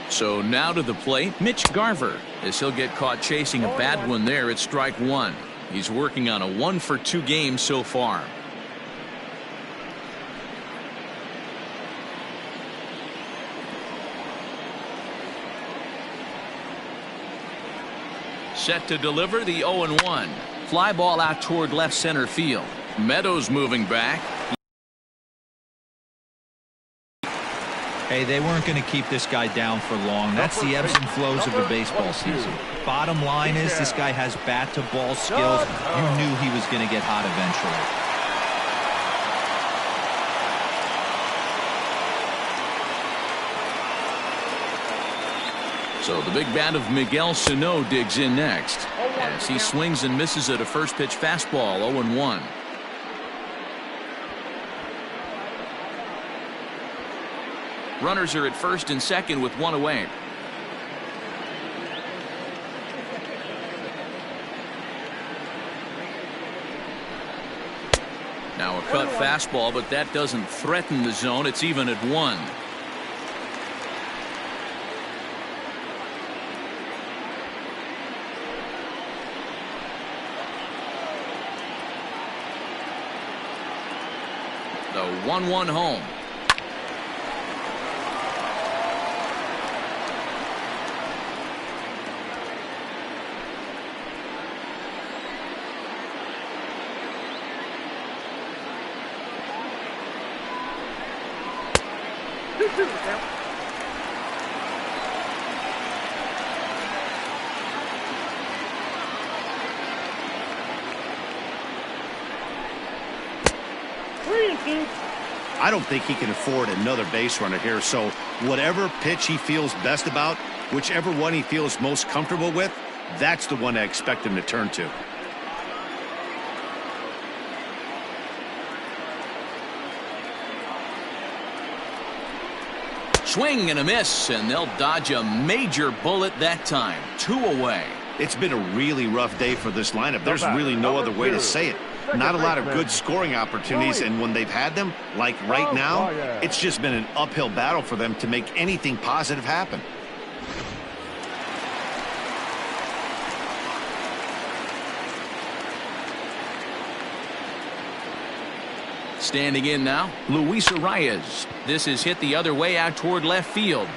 Speaker 2: So now to the plate, Mitch Garver, as he'll get caught chasing a bad one there at strike 1. He's working on a 1-for-2 game so far. Set to deliver the 0-1. Fly ball out toward left center field. Meadows moving back.
Speaker 4: Hey, they weren't going to keep this guy down for long. That's the ebbs and flows of a baseball season. Bottom line is this guy has bat-to-ball skills. You knew he was going to get hot eventually.
Speaker 2: So the big bat of Miguel Sano digs in next as he swings and misses at a first pitch fastball. 0-1. Runners are at first and second with 1 away. Now a cut fastball, but that doesn't threaten the zone. It's even at 1. The 1-1 home.
Speaker 1: I don't think he can afford another base runner here, so whatever pitch he feels best about, whichever one he feels most comfortable with, that's the one I expect him to turn to.
Speaker 2: Swing and a miss, and they'll dodge a major bullet that time. 2 away.
Speaker 1: It's been a really rough day for this lineup. There's really no other way to say it. Not a lot of good scoring opportunities, and when they've had them, like right now, it's just been an uphill battle for them to make anything positive happen.
Speaker 2: Standing in now, Luis Arias. This is hit the other way out toward left field.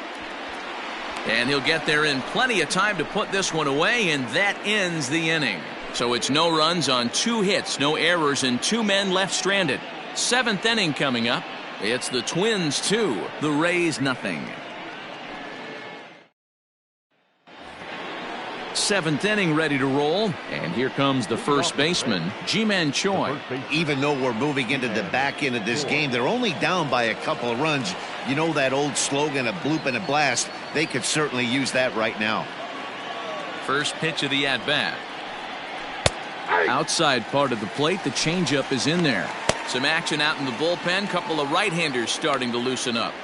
Speaker 2: And he'll get there in plenty of time to put this one away, and that ends the inning. So it's no runs on 2 hits, no errors, and 2 men left stranded. 7th inning coming up. It's the Twins 2, the Rays nothing. 7th inning ready to roll, and here comes the first baseman, Ji-Man Choi.
Speaker 1: Even though we're moving into the back end of this game, they're only down by a couple of runs. You know that old slogan, a bloop and a blast? They could certainly use that right now.
Speaker 2: First pitch of the at-bat. Outside part of the plate, the changeup is in there. Some action out in the bullpen, couple of right-handers starting to loosen up.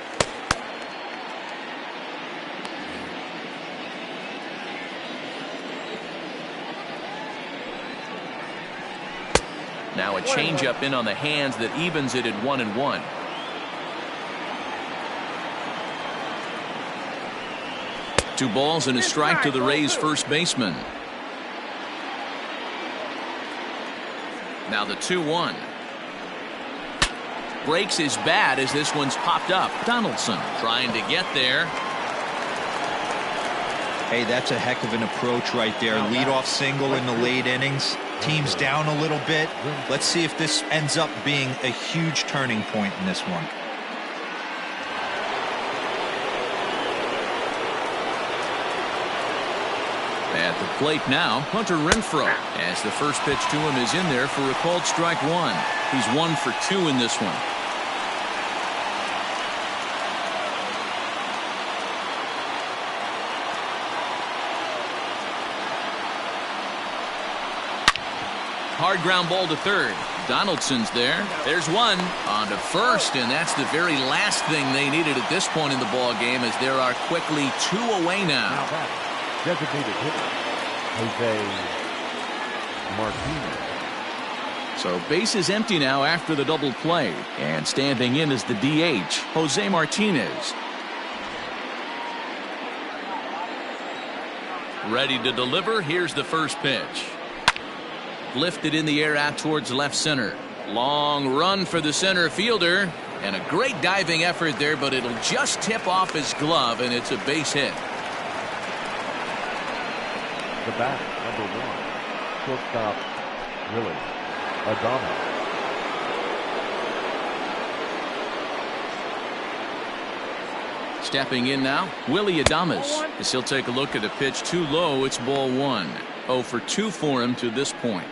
Speaker 2: Now a changeup in on the hands that evens it at 1-1. Two balls and a strike to the Rays first baseman. Now the 2-1. Breaks his bat as this one's popped up. Donaldson trying to get there.
Speaker 4: Hey, that's a heck of an approach right there. Leadoff single in the late innings. Team's down a little bit. Let's see if this ends up being a huge turning point in this one.
Speaker 2: At the plate now, Hunter Renfroe, as the first pitch to him is in there for a called strike 1. He's 1 for 2 in this one. Hard ground ball to third. Donaldson's there. There's one on to first, and that's the very last thing they needed at this point in the ball game, as there are quickly 2 away now.
Speaker 3: Designated hitter, Jose Martinez.
Speaker 2: So base is empty now after the double play, and standing in is the DH, Jose Martinez. Ready to deliver. Here's the first pitch. Lifted in the air out towards left center. Long run for the center fielder, and a great diving effort there, but it'll just tip off his glove, and it's a base hit.
Speaker 3: The bat, number 1, shortstop, Willie Adames.
Speaker 2: Stepping in now, Willie Adames, as he'll take a look at a pitch too low. It's ball 1. 0 for 2 for him to this point.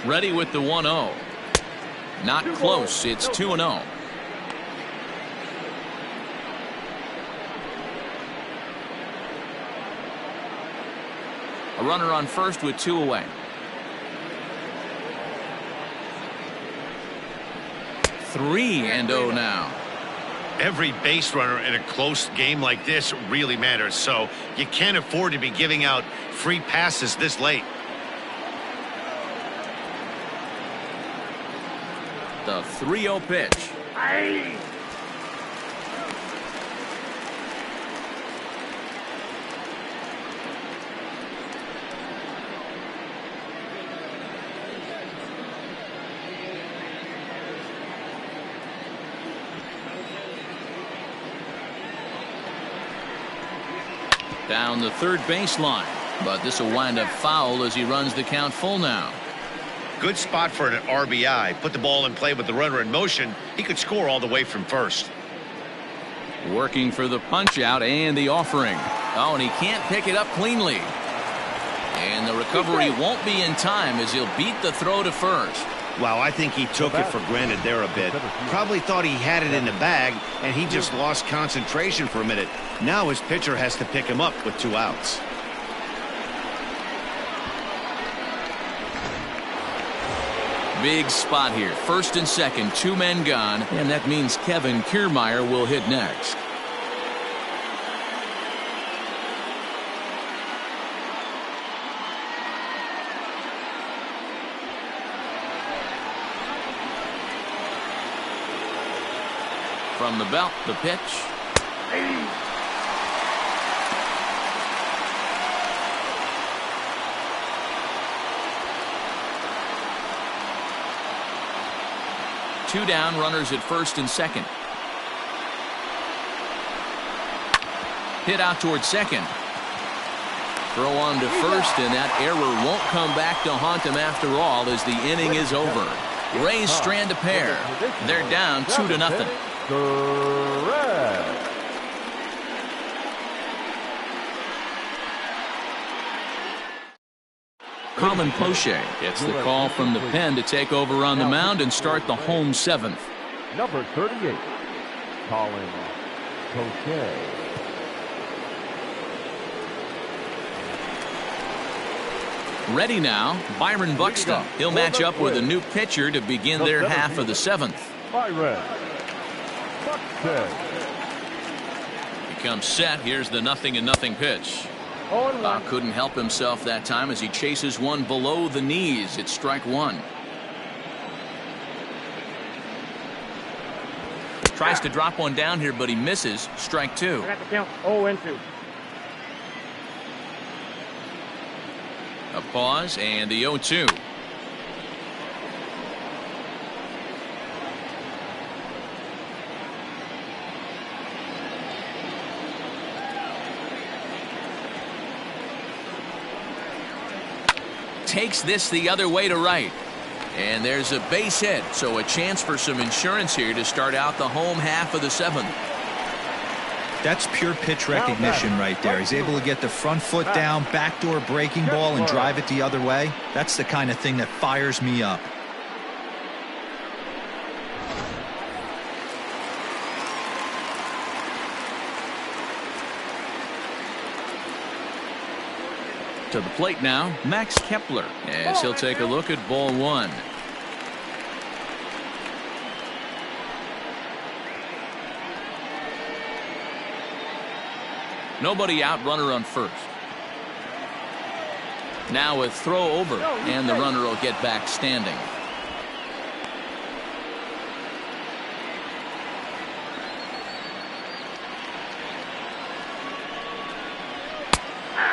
Speaker 2: Ready with the 1-0. Not close. It's 2-0. A runner on first with 2 away. 3-0 now.
Speaker 1: Every base runner in a close game like this really matters, so you can't afford to be giving out free passes this late.
Speaker 2: The 3-0 pitch. Down the third baseline, but this will wind up foul as he runs the count full now.
Speaker 1: Good spot for an RBI. Put the ball in play with the runner in motion. He could score all the way from first.
Speaker 2: Working for the punch out and the offering. Oh, and he can't pick it up cleanly. And the recovery won't be in time as he'll beat the throw to first.
Speaker 1: Wow, I think he took it for granted there a bit. Probably thought he had it in the bag, and he just lost concentration for a minute. Now his pitcher has to pick him up with 2 outs.
Speaker 2: Big spot here. First and second, 2 men gone, and that means Kevin Kiermaier will hit next. From the belt, the pitch. Two down, runners at first and second. Hit out towards second. Throw on to first, and that error won't come back to haunt him after all as the inning is over. Rays strand a pair. They're down 2-0. Colin Poche gets the call from the pen to take over on the mound and start the home 7th.
Speaker 3: Number 38, Colin Poche.
Speaker 2: Ready now, Byron Buxton. He'll match up with a new pitcher to begin their half of the 7th.
Speaker 3: Byron Buxton.
Speaker 2: He comes set. Here's the 0-0 pitch. Bob couldn't help himself that time as he chases one below the knees. It's strike one. Tries to drop one down here, but he misses. Strike two.
Speaker 5: I got the count 0-2.
Speaker 2: A pause and the 0-2. Takes this the other way to right. And there's a base hit, so a chance for some insurance here to start out the home half of the 7th.
Speaker 4: That's pure pitch recognition right there. He's able to get the front foot down, backdoor breaking ball, and drive it the other way. That's the kind of thing that fires me up.
Speaker 2: To the plate now, Max Kepler, as he'll take a look at ball one. Nobody out, runner on first. Now a throw over, and the runner will get back standing.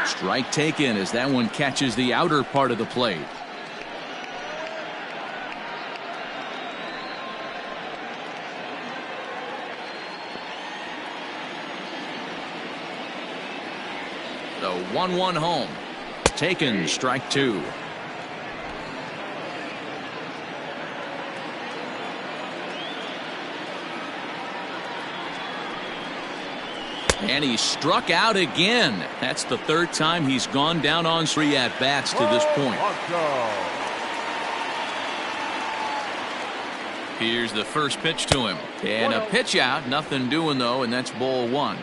Speaker 2: Strike taken as that one catches the outer part of the plate. The 1-1 home. Taken, strike two. And he struck out again. That's the third time he's gone down on 3 at-bats to this point. Here's the first pitch to him. And a pitch out. Nothing doing, though, and that's ball one.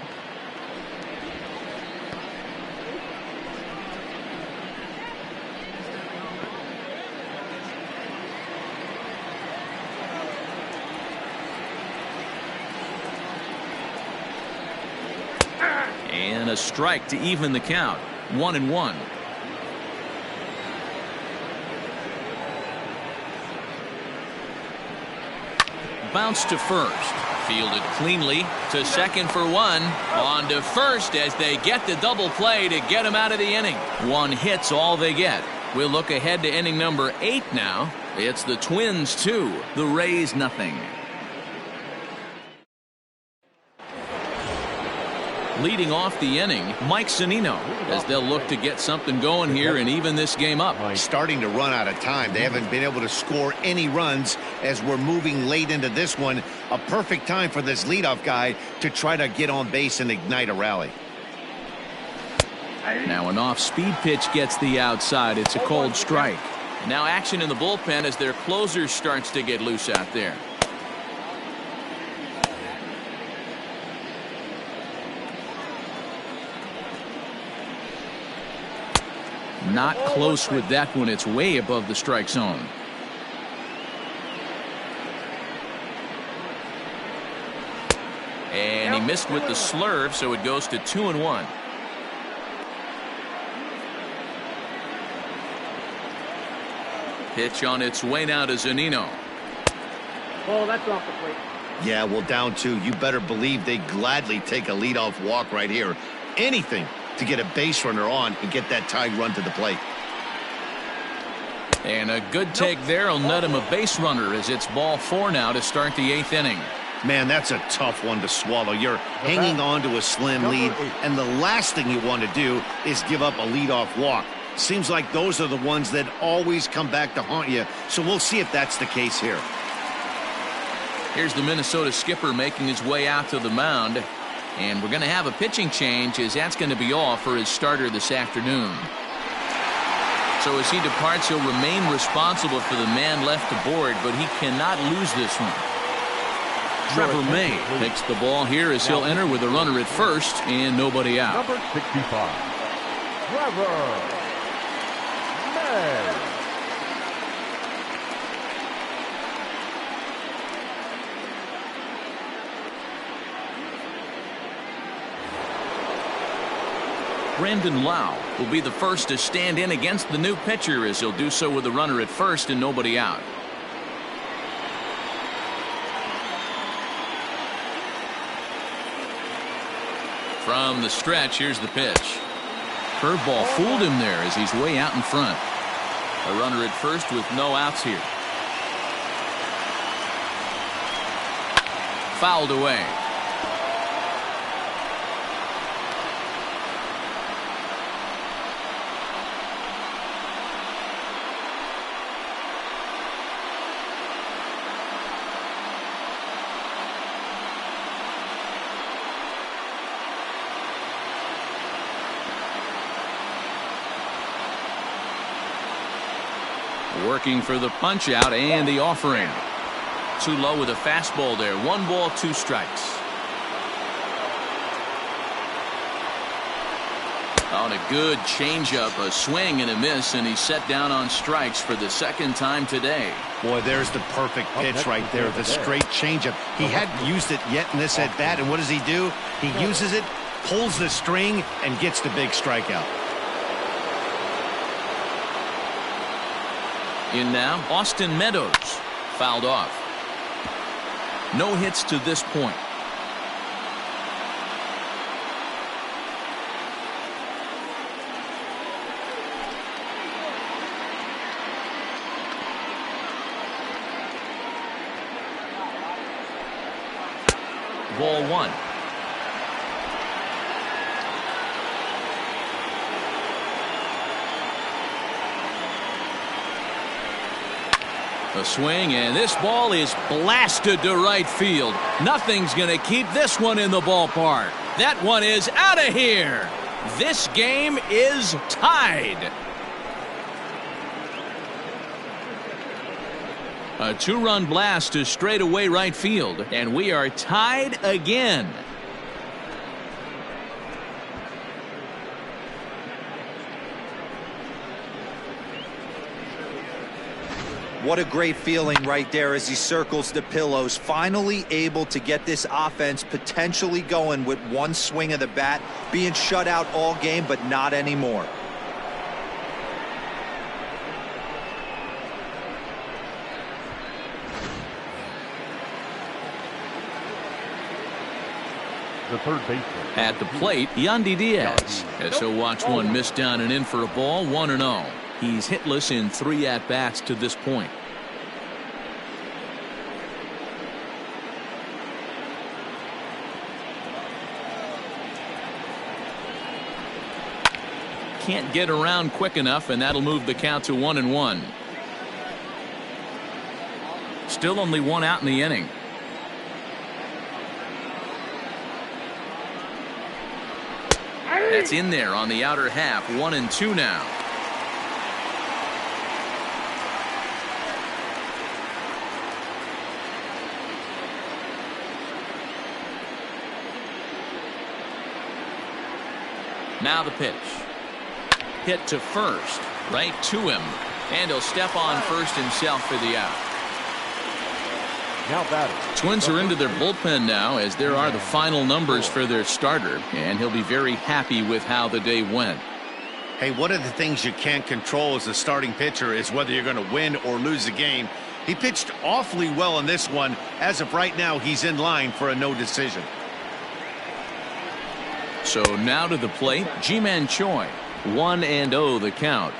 Speaker 2: And a strike to even the count. 1-1. Bounce to first. Fielded cleanly to second for one. On to first as they get the double play to get him out of the inning. One hit's all they get. We'll look ahead to inning number 8 now. It's the Twins 2, the Rays nothing. Leading off the inning, Mike Zunino, as they'll look to get something going here and even this game up.
Speaker 1: Starting to run out of time. They haven't been able to score any runs as we're moving late into this one. A perfect time for this leadoff guy to try to get on base and ignite a rally.
Speaker 2: Now an off-speed pitch gets the outside. It's a cold strike. Now action in the bullpen as their closer starts to get loose out there. Not close with that one. It's way above the strike zone. missed with the slurve, so it goes to 2-1. Pitch on its way now to Zunino.
Speaker 5: Ball, that's off the plate.
Speaker 1: Yeah, well, down 2. You better believe they gladly take a leadoff walk right here. Anything to get a base runner on and get that tied run to the plate.
Speaker 2: And a good take there will net him a base runner as it's ball 4 now to start the 8th inning.
Speaker 1: Man, that's a tough one to swallow. You're hanging on to a slim lead, and the last thing you want to do is give up a leadoff walk. Seems like those are the ones that always come back to haunt you, so we'll see if that's the case here.
Speaker 2: Here's the Minnesota skipper making his way out to the mound, and we're going to have a pitching change as that's going to be all for his starter this afternoon. So as he departs, he'll remain responsible for the man left to board, but he cannot lose this one. Trevor May takes the ball here as he'll enter with a runner at first and nobody out.
Speaker 3: Number 65, Trevor May.
Speaker 2: Brandon Lau will be the first to stand in against the new pitcher as he'll do so with a runner at first and nobody out. From the stretch, here's the pitch. Curveball fooled him there as he's way out in front. A runner at first with no outs here. Fouled away. Working for the punch out and the offering. Too low with a fastball there. 1 ball, 2 strikes. On a good changeup, a swing and a miss, and he's set down on strikes for the 2nd time today.
Speaker 1: Boy, there's the perfect pitch right there. The straight changeup. He hadn't used it yet in this at bat, and what does he do? He uses it, pulls the string, and gets the big strikeout.
Speaker 2: In now, Austin Meadows, fouled off. No hits to this point. Ball 1. A swing, and this ball is blasted to right field. Nothing's going to keep this one in the ballpark. That one is out of here. This game is tied. A 2-run blast to straightaway right field, and we are tied again.
Speaker 7: What a great feeling right there as he circles the pillows. Finally able to get this offense potentially going with 1 swing of the bat. Being shut out all game, but not anymore.
Speaker 3: The third baseman.
Speaker 2: At the plate, Yandy Diaz. As he'll watch one miss down and in for a ball, 1-0. He's hitless in 3 at-bats to this point. Can't get around quick enough, and that'll move the count to 1-1. Still only 1 out in the inning. That's in there on the outer half. 1-2 now. Now the pitch. Hit to first. Right to him. And he'll step on first himself for the out.
Speaker 3: Now batting.
Speaker 2: Twins are into their bullpen now, as there are the final numbers for their starter, and he'll be very happy with how the day went.
Speaker 1: Hey, one of the things you can't control as a starting pitcher is whether you're going to win or lose the game. He pitched awfully well in this one. As of right now, he's in line for a no decision.
Speaker 2: So now to the plate, Ji-Man Choi. 1-0 the count.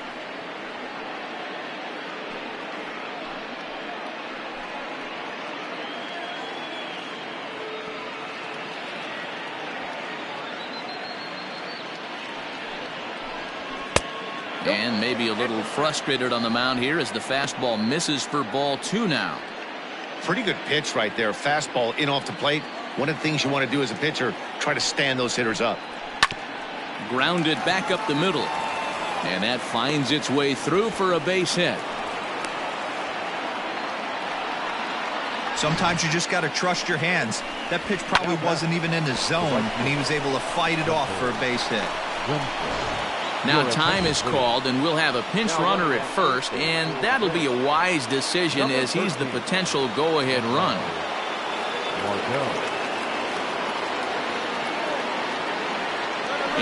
Speaker 2: And maybe a little frustrated on the mound here as the fastball misses for ball 2 now.
Speaker 1: Pretty good pitch right there. Fastball in off the plate. One of the things you want to do as a pitcher, try to stand those hitters up.
Speaker 2: Grounded back up the middle. And that finds its way through for a base hit.
Speaker 4: Sometimes you just got to trust your hands. That pitch probably wasn't even in the zone, and he was able to fight it off for a base hit.
Speaker 2: Now time is called, and we'll have a pinch runner at first, and that'll be a wise decision as he's the potential go-ahead run.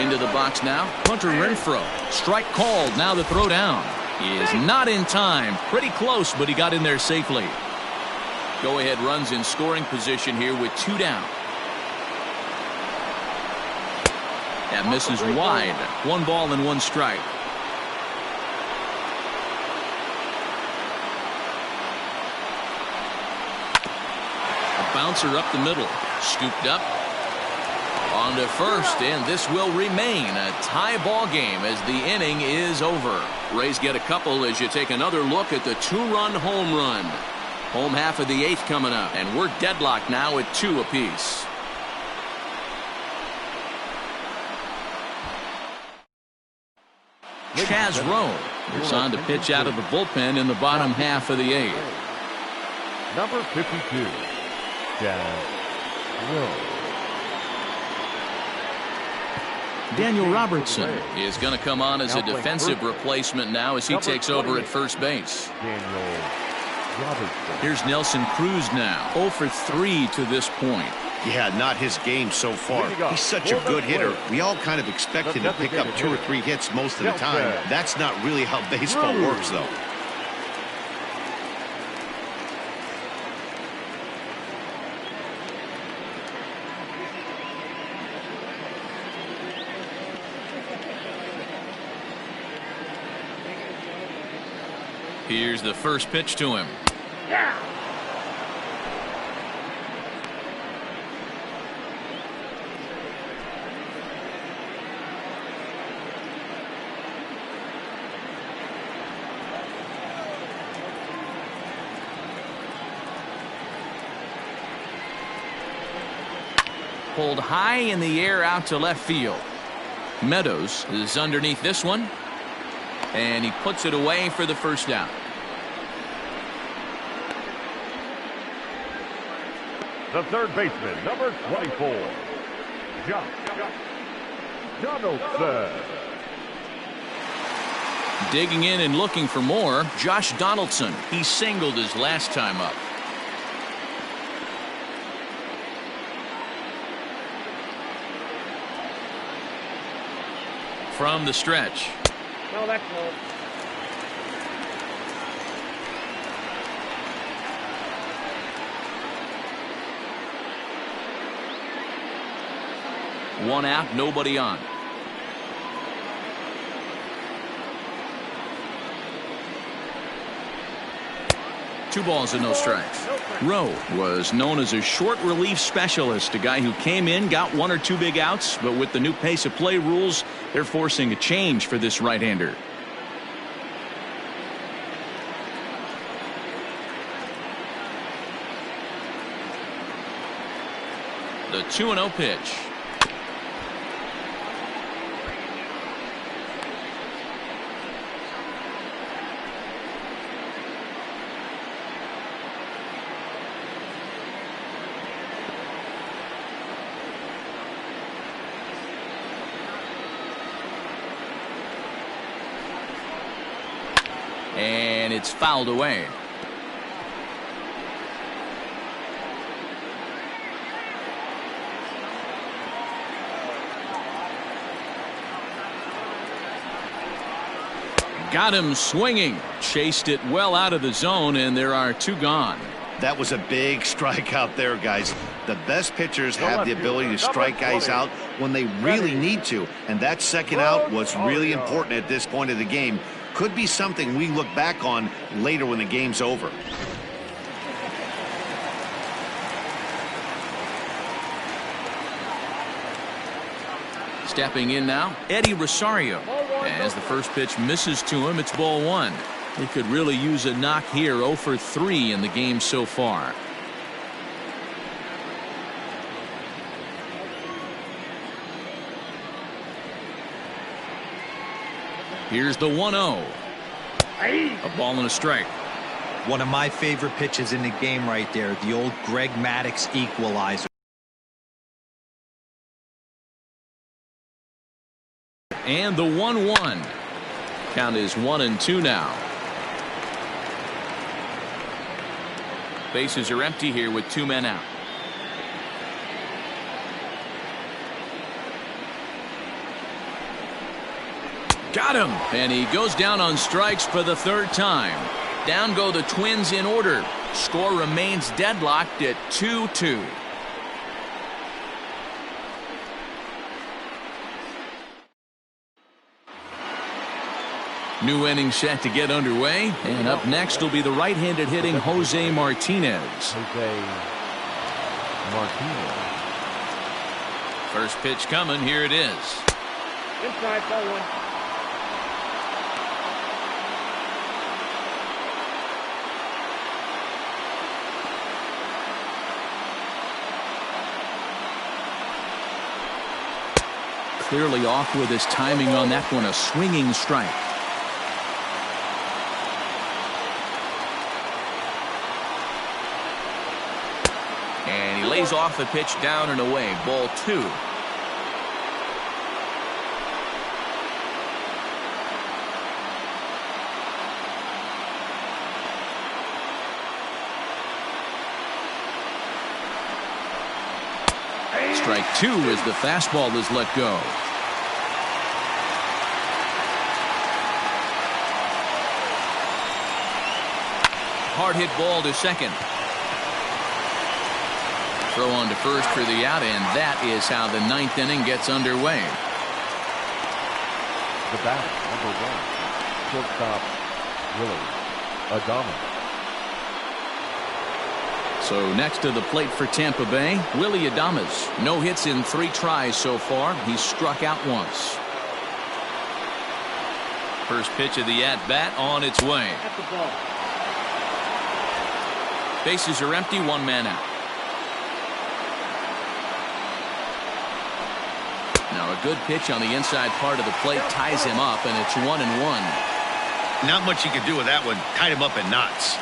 Speaker 2: Into the box now, Hunter Renfroe. Strike called, now the throw down. He is not in time. Pretty close, but he got in there safely. Go-ahead runs in scoring position here with 2 down. That misses wide. 1 ball and 1 strike. A bouncer up the middle. Scooped up. On to first, and this will remain a tie ball game as the inning is over. Rays get a couple as you take another look at the 2-run home run. Home half of the 8th coming up, and we're deadlocked now at 2 apiece. Chaz Rowe is on to pitch out of the bullpen in the bottom half of the 8th.
Speaker 3: Number 52, Chaz Rowe.
Speaker 2: Daniel Robertson is going to come on as a defensive replacement now as he takes over at first base.
Speaker 3: Daniel Robertson.
Speaker 2: Here's Nelson Cruz now. 0 for 3 to this point.
Speaker 1: Yeah, not his game so far. He's such a good hitter. We all kind of expect him to pick up 2 or 3 hits most of the time. That's not really how baseball works, though.
Speaker 2: Here's the first pitch to him. Pulled high in the air out to left field. Meadows is underneath this one, and he puts it away for the first down.
Speaker 3: The third baseman, number 24, Donaldson.
Speaker 2: Digging in and looking for more, Josh Donaldson. He singled his last time up. From the stretch.
Speaker 5: No, that's no.
Speaker 2: One out, nobody on. Two balls and no strikes. Rowe was known as a short relief specialist, a guy who came in, got 1 or 2 big outs, but with the new pace of play rules, they're forcing a change for this right-hander. The 2-0 pitch. And it's fouled away. Got him swinging. Chased it well out of the zone, and there are 2 gone.
Speaker 1: That was a big strikeout there, guys. The best pitchers have the ability to strike guys out when they really need to, and that second out was really important at this point of the game. Could be something we look back on later when the game's over.
Speaker 2: Stepping in now, Eddie Rosario. As the first pitch misses to him, it's ball 1. He could really use a knock here. 0 for 3 in the game so far. Here's the 1-0. A ball and a strike.
Speaker 7: One of my favorite pitches in the game right there, the old Greg Maddux equalizer.
Speaker 2: And the 1-1. Count is 1-2 now. Bases are empty here with 2 men out. Got him. And he goes down on strikes for the 3rd time. Down go the Twins in order. Score remains deadlocked at 2-2. New inning set to get underway, and up next will be the right-handed hitting Jose Martinez. First pitch coming. Here it is.
Speaker 5: Inside, ball 1.
Speaker 2: Clearly off with his timing on that one. A swinging strike. And he lays off the pitch down and away. Ball 2. Strike 2 as the fastball is let go. Hard hit ball to second. Throw on to first for the out, and that is how the 9th inning gets underway.
Speaker 3: The bat, number 1, shortstop, Willie Adames.
Speaker 2: So next to the plate for Tampa Bay, Willie Adames. No hits in 3 tries so far. He's struck out once. First pitch of the at-bat on its way.
Speaker 5: At the ball.
Speaker 2: Bases are empty, 1 man out. Now a good pitch on the inside part of the plate ties him up, and it's 1-1.
Speaker 1: Not much you can do with that one. Tied him up in knots.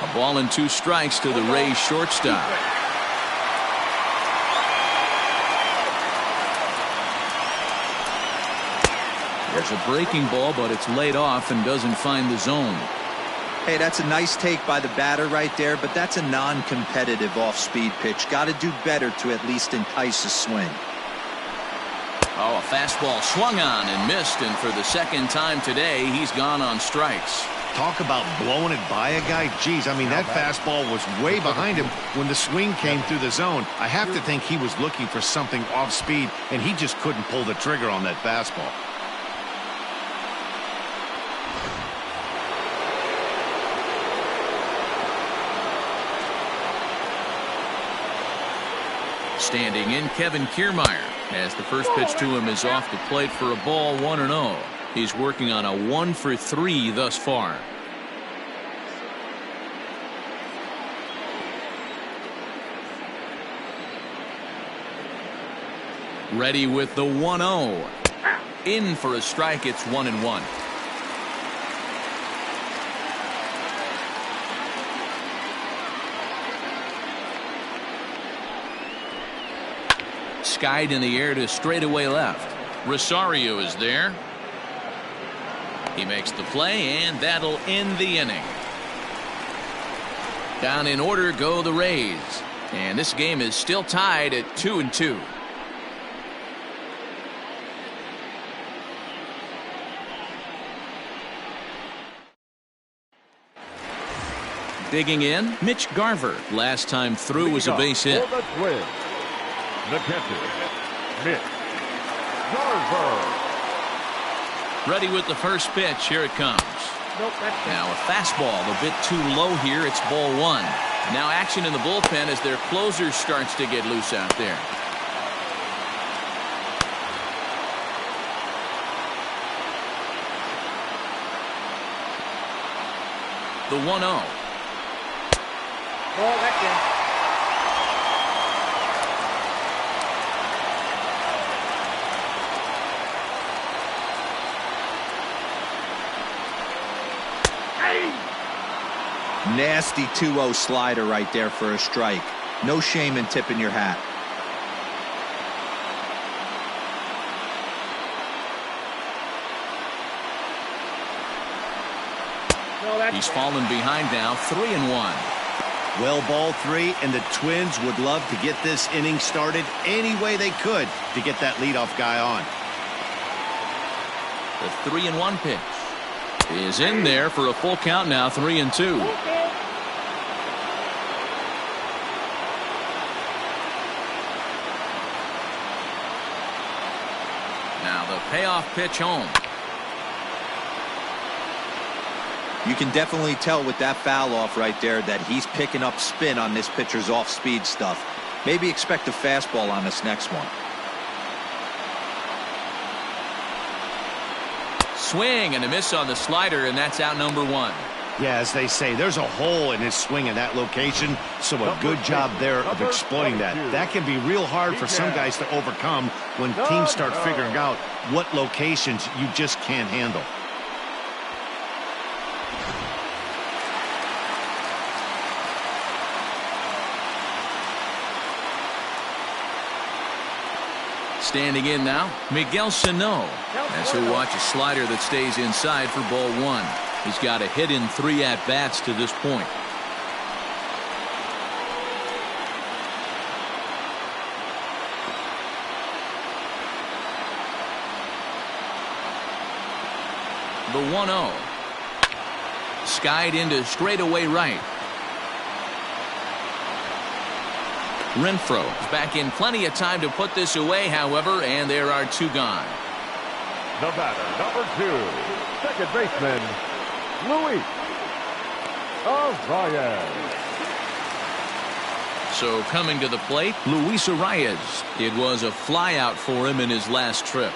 Speaker 2: A ball and 2 strikes to the Rays shortstop. There's a breaking ball, but it's laid off and doesn't find the zone.
Speaker 7: Hey, that's a nice take by the batter right there, but that's a non-competitive off-speed pitch. Got to do better to at least entice a swing.
Speaker 2: Oh, a fastball swung on and missed, and for the 2nd time today, he's gone on strikes.
Speaker 1: Talk about blowing it by a guy. Geez, I mean, that fastball was way behind him when the swing came through the zone. I have to think he was looking for something off speed, and he just couldn't pull the trigger on that fastball.
Speaker 2: Standing in, Kevin Kiermaier, as the first pitch to him is off the plate for a ball, 1-0. He's working on a 1 for 3 thus far. Ready with the 1-0. In for a strike. It's 1-1. Skied in the air to straightaway left. Rosario is there. He makes the play, and that'll end the inning. Down in order go the Rays, and this game is still tied at 2-2. Digging in, Mitch Garver. Last time through was a base hit.
Speaker 3: For the Twins, the catcher, Mitch Garver.
Speaker 2: Ready with the first pitch. Here it comes. Now a fastball a bit too low here. It's ball one. Now action in the bullpen as their closer starts to get loose out there. The 1-0.
Speaker 5: Ball, that's in.
Speaker 7: Nasty 2-0 slider right there for a strike. No shame in tipping your hat.
Speaker 2: He's fallen behind now, 3-1.
Speaker 1: Well, ball three, and the Twins would love to get this inning started any way they could to get that leadoff guy on.
Speaker 2: The 3-1 pitch is in there for a full count now, 3-2. Now the payoff pitch home.
Speaker 7: You can definitely tell with that foul off right there that he's picking up spin on this pitcher's off-speed stuff. Maybe expect a fastball on this next one.
Speaker 2: Swing and a miss on the slider, and that's out number one.
Speaker 1: Yeah, as they say, there's a hole in his swing in that location, so a good job there of exploiting that. That can be real hard for some guys to overcome when teams start figuring out what locations you just can't handle.
Speaker 2: Standing in now, Miguel Sano. That's who watch a slider that stays inside for ball one. He's got a hit in 3 at-bats to this point. The 1-0. Skied into straightaway right. Renfroe is back in plenty of time to put this away, however, and there are 2 gone.
Speaker 3: The batter, number 2, second baseman, Luis Arias.
Speaker 2: So coming to the plate, Luis Arias. It was a flyout for him in his last trip.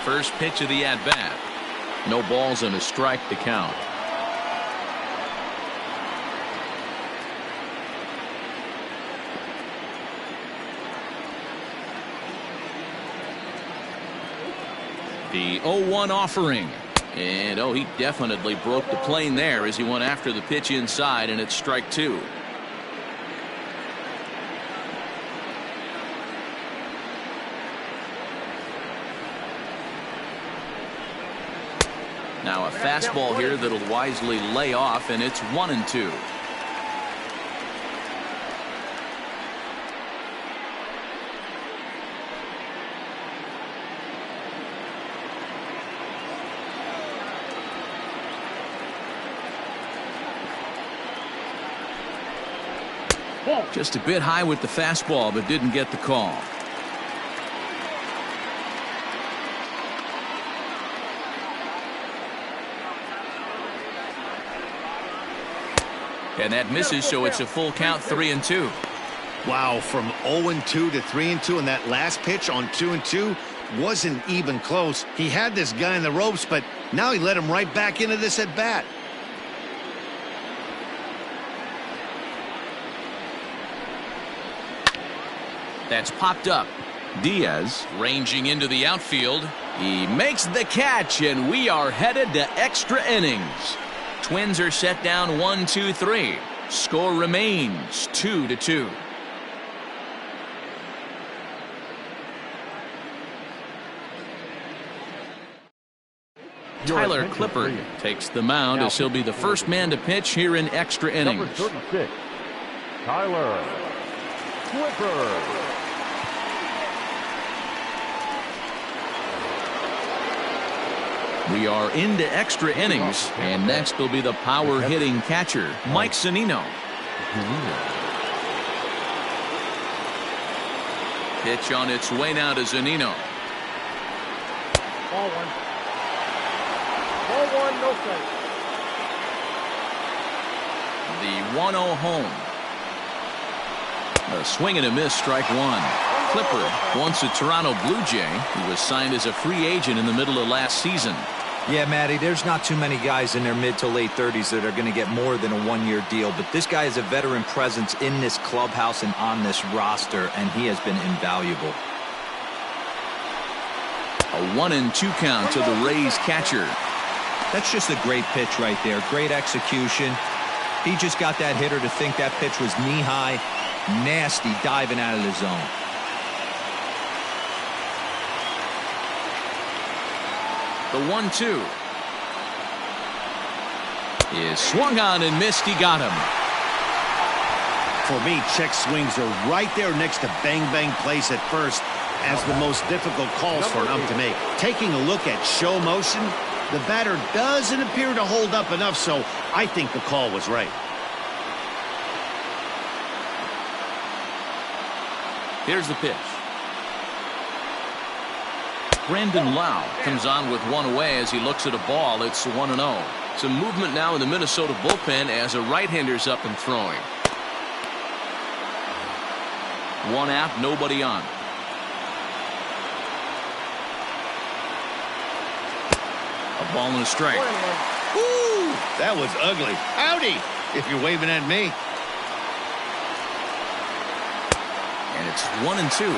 Speaker 2: First pitch of the at-bat. No balls and a strike to count. The 0-1 offering. And he definitely broke the plane there as he went after the pitch inside, and it's strike 2. Now a fastball here that'll wisely lay off, and it's 1-2. Just a bit high with the fastball, but didn't get the call. And that misses, so it's a full count, 3-2.
Speaker 1: Wow, from 0-2 to 3-2, and that last pitch on 2-2 wasn't even close. He had this guy in the ropes, but now he let him right back into this at bat.
Speaker 2: That's popped up. Diaz ranging into the outfield. He makes the catch, and we are headed to extra innings. Twins are set down 1-2-3. Score remains 2-2. Tyler Clippard takes the mound as he'll be the first man to pitch here in extra innings.
Speaker 3: Number 36, Tyler Clippard.
Speaker 2: We are into extra innings, and next will be the power hitting catcher, Mike Zunino. Pitch on its way now to Zunino.
Speaker 5: Ball one. Ball one, no strike.
Speaker 2: The 1-0 home. A swing and a miss, strike one. Clipper, once a Toronto Blue Jay, who was signed as a free agent in the middle of last season.
Speaker 4: Yeah, Matty, there's not too many guys in their mid to late 30s that are going to get more than a one-year deal, but this guy is a veteran presence in this clubhouse and on this roster, and he has been invaluable.
Speaker 2: A 1-2 count to the Rays catcher.
Speaker 4: That's just a great pitch right there. Great execution. He just got that hitter to think that pitch was knee-high. Nasty diving out of the zone.
Speaker 2: The 1-2 is swung on and missed. He got him.
Speaker 1: For me, check swings are right there next to bang plays at first as the most difficult calls for an ump to make. Taking a look at show motion, the batter doesn't appear to hold up enough, so I think the call was right.
Speaker 2: Here's the pitch. Brandon Lau comes on with one away as he looks at a ball. It's 1-0. Some movement now in the Minnesota bullpen as a right-hander's up and throwing. One out, nobody on. A ball and a strike.
Speaker 1: Woo! That was ugly. Howdy, if you're waving at me.
Speaker 2: And it's 1-2.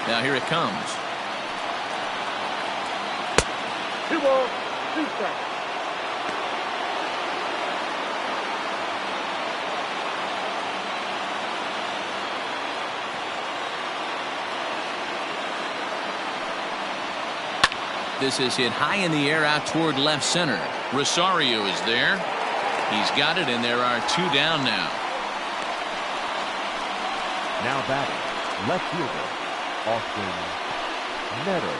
Speaker 2: Now here it comes.
Speaker 5: 2 balls, 2 strikes.
Speaker 2: This is hit high in the air out toward left center. Rosario is there. He's got it, and there are 2 down now.
Speaker 3: Now batting, left fielder, Meadows.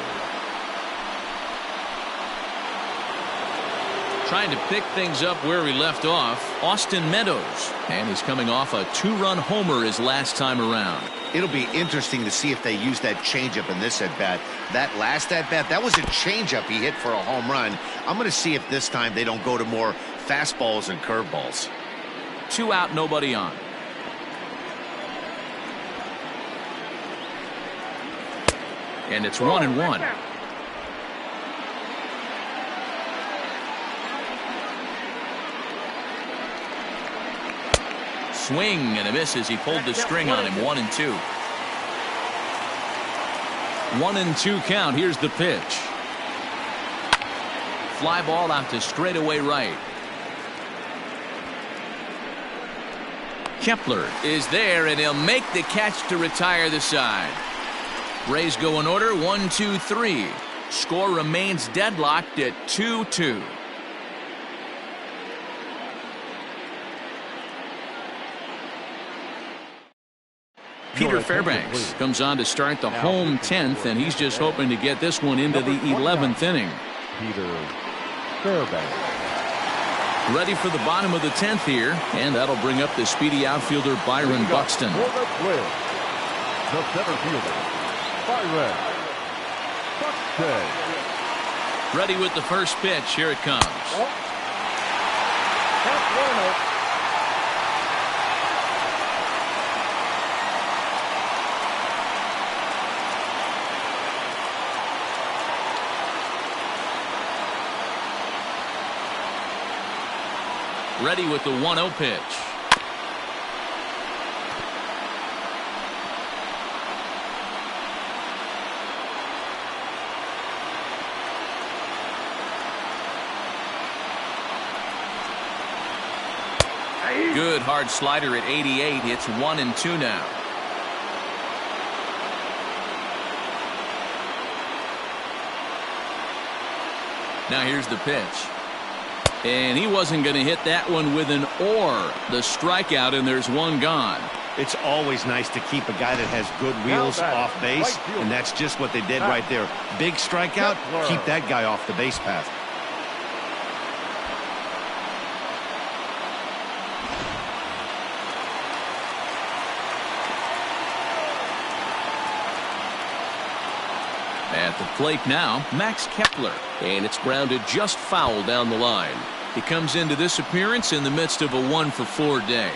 Speaker 2: Trying to pick things up where we left off, Austin Meadows. And he's coming off a 2-run homer his last time around.
Speaker 1: It'll be interesting to see if they use that changeup in this at-bat. That last at-bat, that was a changeup he hit for a home run. I'm going to see if this time they don't go to more fastballs and curveballs.
Speaker 2: 2 out, nobody on. And it's 1-1. Swing and a miss as he pulled the string on him. 1-2. 1-2 count. Here's the pitch. Fly ball out to straightaway right. Kepler is there, and he'll make the catch to retire the side. Rays go in order, 1, 2, 3. Score remains deadlocked at 2-2. Peter Fairbanks comes on to start the home 10th, and he's just hoping to get this one into the 11th inning.
Speaker 3: Peter Fairbanks.
Speaker 2: Ready for the bottom of the 10th here, and that'll bring up the speedy outfielder Byron Buxton.
Speaker 3: The center fielder, Byron Buxton.
Speaker 2: Ready with the first pitch. Here it comes. Ready with the 1-0 pitch. Good hard slider at 88. It's 1-2 now. Now here's the pitch. And he wasn't going to hit that one with an or. The strikeout, and there's one gone.
Speaker 1: It's always nice to keep a guy that has good wheels off base, and that's just what they did right there. Big strikeout, keep that guy off the base path.
Speaker 8: At the plate now, Max Kepler, and it's grounded just foul down the line.
Speaker 2: He comes into this appearance in the midst of a 1-for-4 day.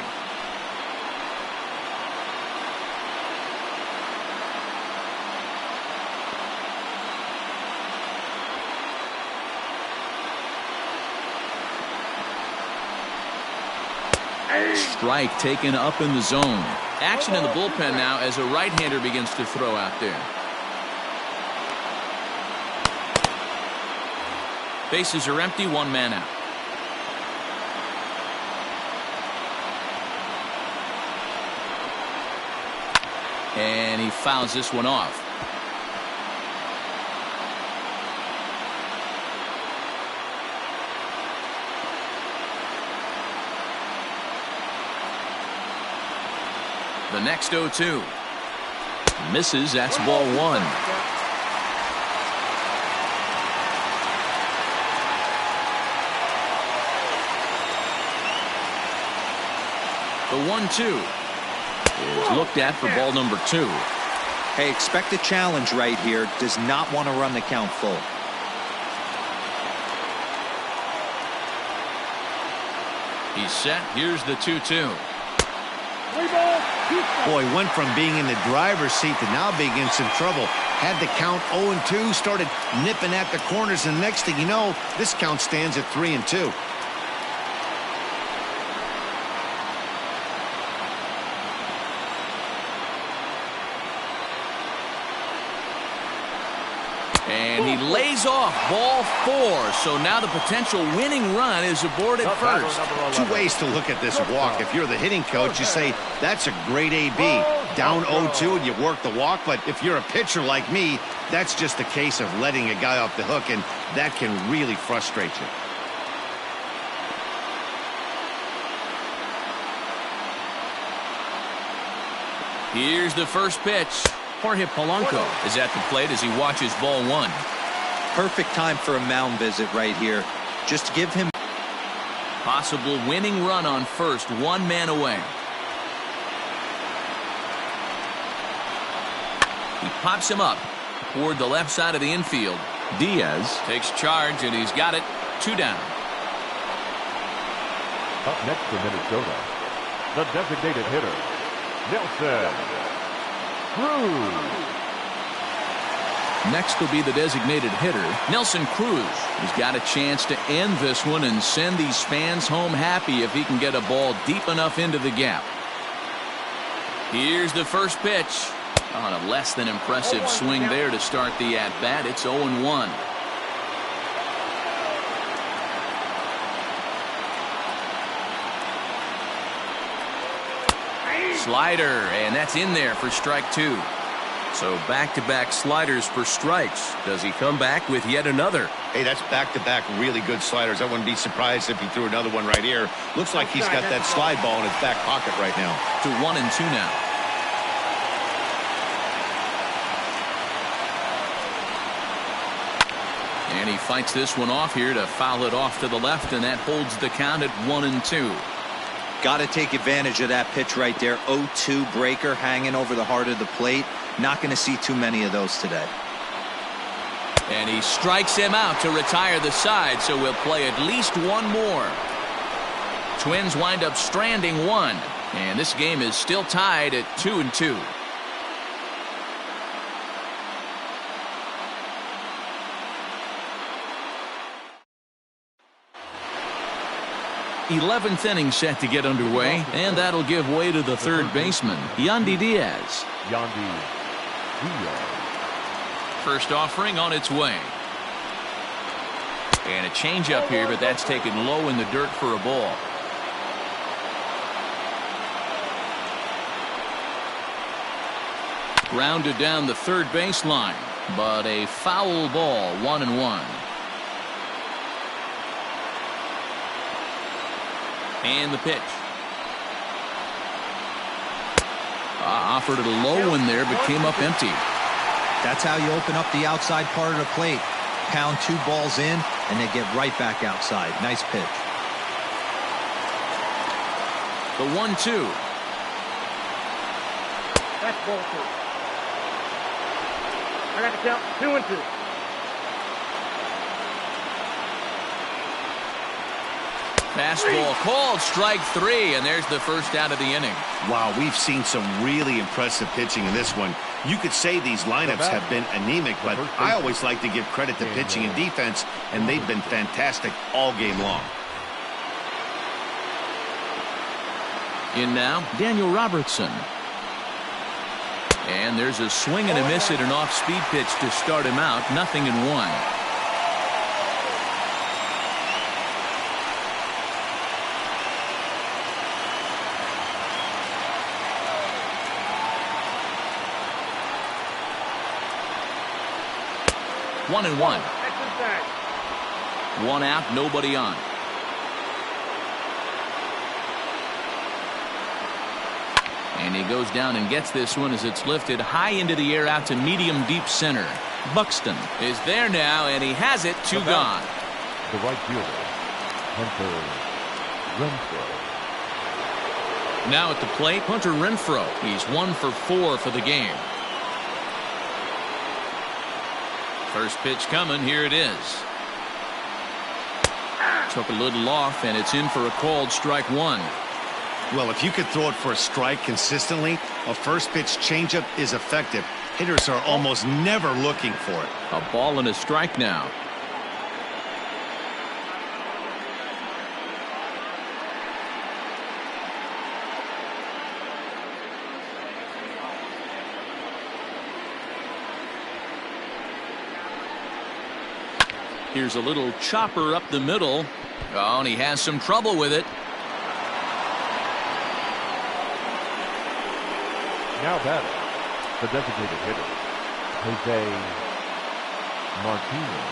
Speaker 2: Strike taken up in the zone. Action in the bullpen now as a right-hander begins to throw out there. Bases are empty, one man out. And he fouls this one off. The next 0-2. Misses, that's ball one. The 1-2 is looked at for ball number 2.
Speaker 7: Hey, expect a challenge right here. Does not want to run the count full.
Speaker 2: He's set. Here's the 2-2.
Speaker 1: Boy, went from being in the driver's seat to now being in some trouble. Had the count 0-2, started nipping at the corners, and the next thing you know, this count stands at 3-2.
Speaker 2: And he lays off ball 4. So now the potential winning run is aboard at first.
Speaker 1: Two ways to look at this walk. If you're the hitting coach, you say that's a great AB. Down 0-2 and you work the walk. But if you're a pitcher like me, that's just a case of letting a guy off the hook, and that can really frustrate you.
Speaker 2: Here's the first pitch. Jorge Polanco is at the plate as he watches ball 1.
Speaker 7: Perfect time for a mound visit right here. Just give him
Speaker 2: Possible winning run on first, one man away. He pops him up toward the left side of the infield. Diaz takes charge, and he's got it. 2 down.
Speaker 3: Up next for Minnesota, the designated hitter, Nelson Cruz.
Speaker 2: Next will be the designated hitter, Nelson Cruz. He's got a chance to end this one and send these fans home happy if he can get a ball deep enough into the gap. Here's the first pitch. On a less than impressive swing there to start the at-bat. It's 0-1. Slider, and that's in there for strike 2.
Speaker 8: So back-to-back sliders for strikes. Does he come back with yet another?
Speaker 1: Hey, that's back-to-back really good sliders. I wouldn't be surprised if he threw another one right here. Looks like he's got that slide ball in his back pocket right now.
Speaker 2: To 1-2 now. And he fights this one off here to foul it off to the left, and that holds the count at 1-2.
Speaker 7: Got to take advantage of that pitch right there. 0-2 breaker hanging over the heart of the plate. Not going to see too many of those today.
Speaker 2: And he strikes him out to retire the side, so we'll play at least one more. Twins wind up stranding 1, and this game is still tied at 2-2. 11th inning set to get underway, and that'll give way to the third baseman, Yandy Diaz. First offering on its way. And a changeup here, but that's taken low in the dirt for a ball. Grounded down the third baseline, but a foul ball, 1-1. And the pitch. Offered it a low one there, but came up empty.
Speaker 4: That's how you open up the outside part of the plate. Pound 2 balls in, and they get right back outside. Nice pitch.
Speaker 2: The 1-2.
Speaker 5: That's ball 2. I got the count 2-2.
Speaker 2: Fastball called, strike 3, and there's the first out of the inning.
Speaker 1: Wow, we've seen some really impressive pitching in this one. You could say these lineups have been anemic, but I always like to give credit to pitching and defense, and they've been fantastic all game long.
Speaker 2: In now, Daniel Robertson. And there's a swing and a miss at an off-speed pitch to start him out. 0-1. 1-1. 1 out, nobody on. And he goes down and gets this one as it's lifted high into the air out to medium deep center. Buxton is there now, and he has it. 2 gone.
Speaker 3: The right fielder, Hunter Renfroe.
Speaker 2: Now at the plate, Hunter Renfroe. He's 1 for 4 for the game. First pitch coming. Here it is. Took a little off, and it's in for a called strike 1.
Speaker 1: Well, if you could throw it for a strike consistently, a first pitch changeup is effective. Hitters are almost never looking for it.
Speaker 2: A ball and a strike now. Here's a little chopper up the middle. Oh, and he has some trouble with it.
Speaker 3: Now batting, the designated hitter, Jose Martinez.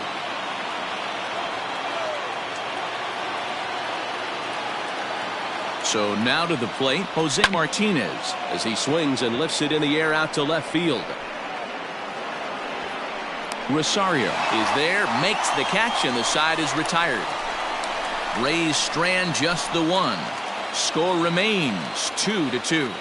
Speaker 2: So now to the plate, Jose Martinez, as he swings and lifts it in the air out to left field. Rosario is there, makes the catch, and the side is retired. Rays strand just the 1. Score remains 2-2.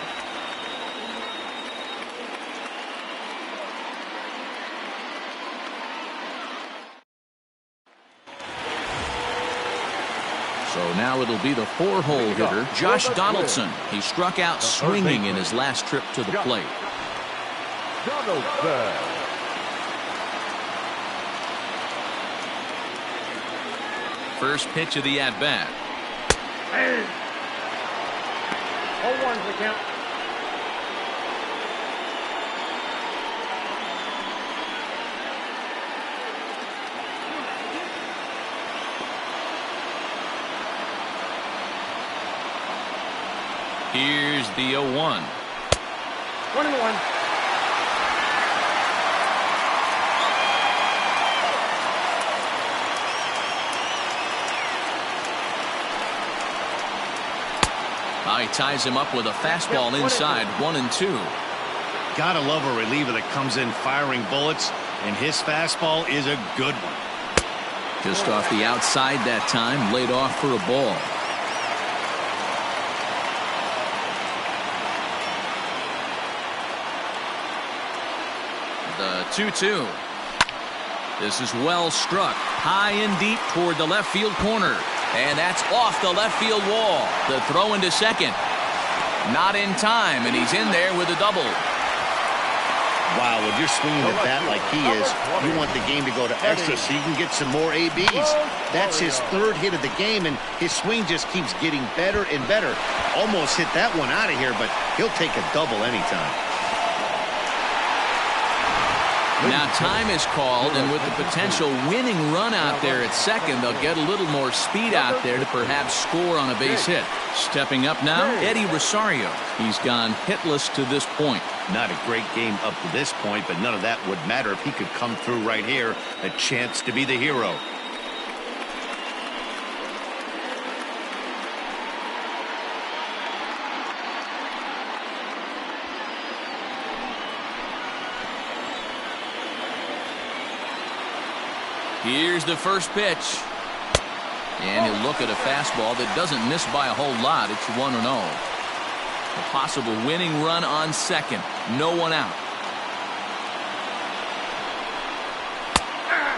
Speaker 2: So now it'll be the 4-hole hitter, Josh Donaldson. He struck out swinging in his last trip to the plate.
Speaker 3: Donaldson.
Speaker 2: First pitch of the at-bat.
Speaker 5: 0-1 the count.
Speaker 2: Here's the 0-1.
Speaker 5: 1-1.
Speaker 2: He ties him up with a fastball inside. 1-2.
Speaker 1: Gotta love a reliever that comes in firing bullets, and his fastball is a good one.
Speaker 2: Just off the outside that time, laid off for a ball. The 2-2. This is well struck, high and deep toward the left field corner. And that's off the left field wall. The throw into second. Not in time, and he's in there with a double.
Speaker 1: Wow, when you're swinging the bat like he is, you want the game to go to extra so you can get some more ABs. That's his 3rd hit of the game, and his swing just keeps getting better and better. Almost hit that one out of here, but he'll take a double anytime.
Speaker 2: Now time is called, and with the potential winning run out there at second, they'll get a little more speed out there to perhaps score on a base hit. Stepping up now, Eddie Rosario. He's gone hitless to this point.
Speaker 1: Not a great game up to this point, but none of that would matter if he could come through right here. A chance to be the hero.
Speaker 2: Here's the first pitch. And he'll look at a fastball that doesn't miss by a whole lot. It's 1-0. A possible winning run on second. No one out.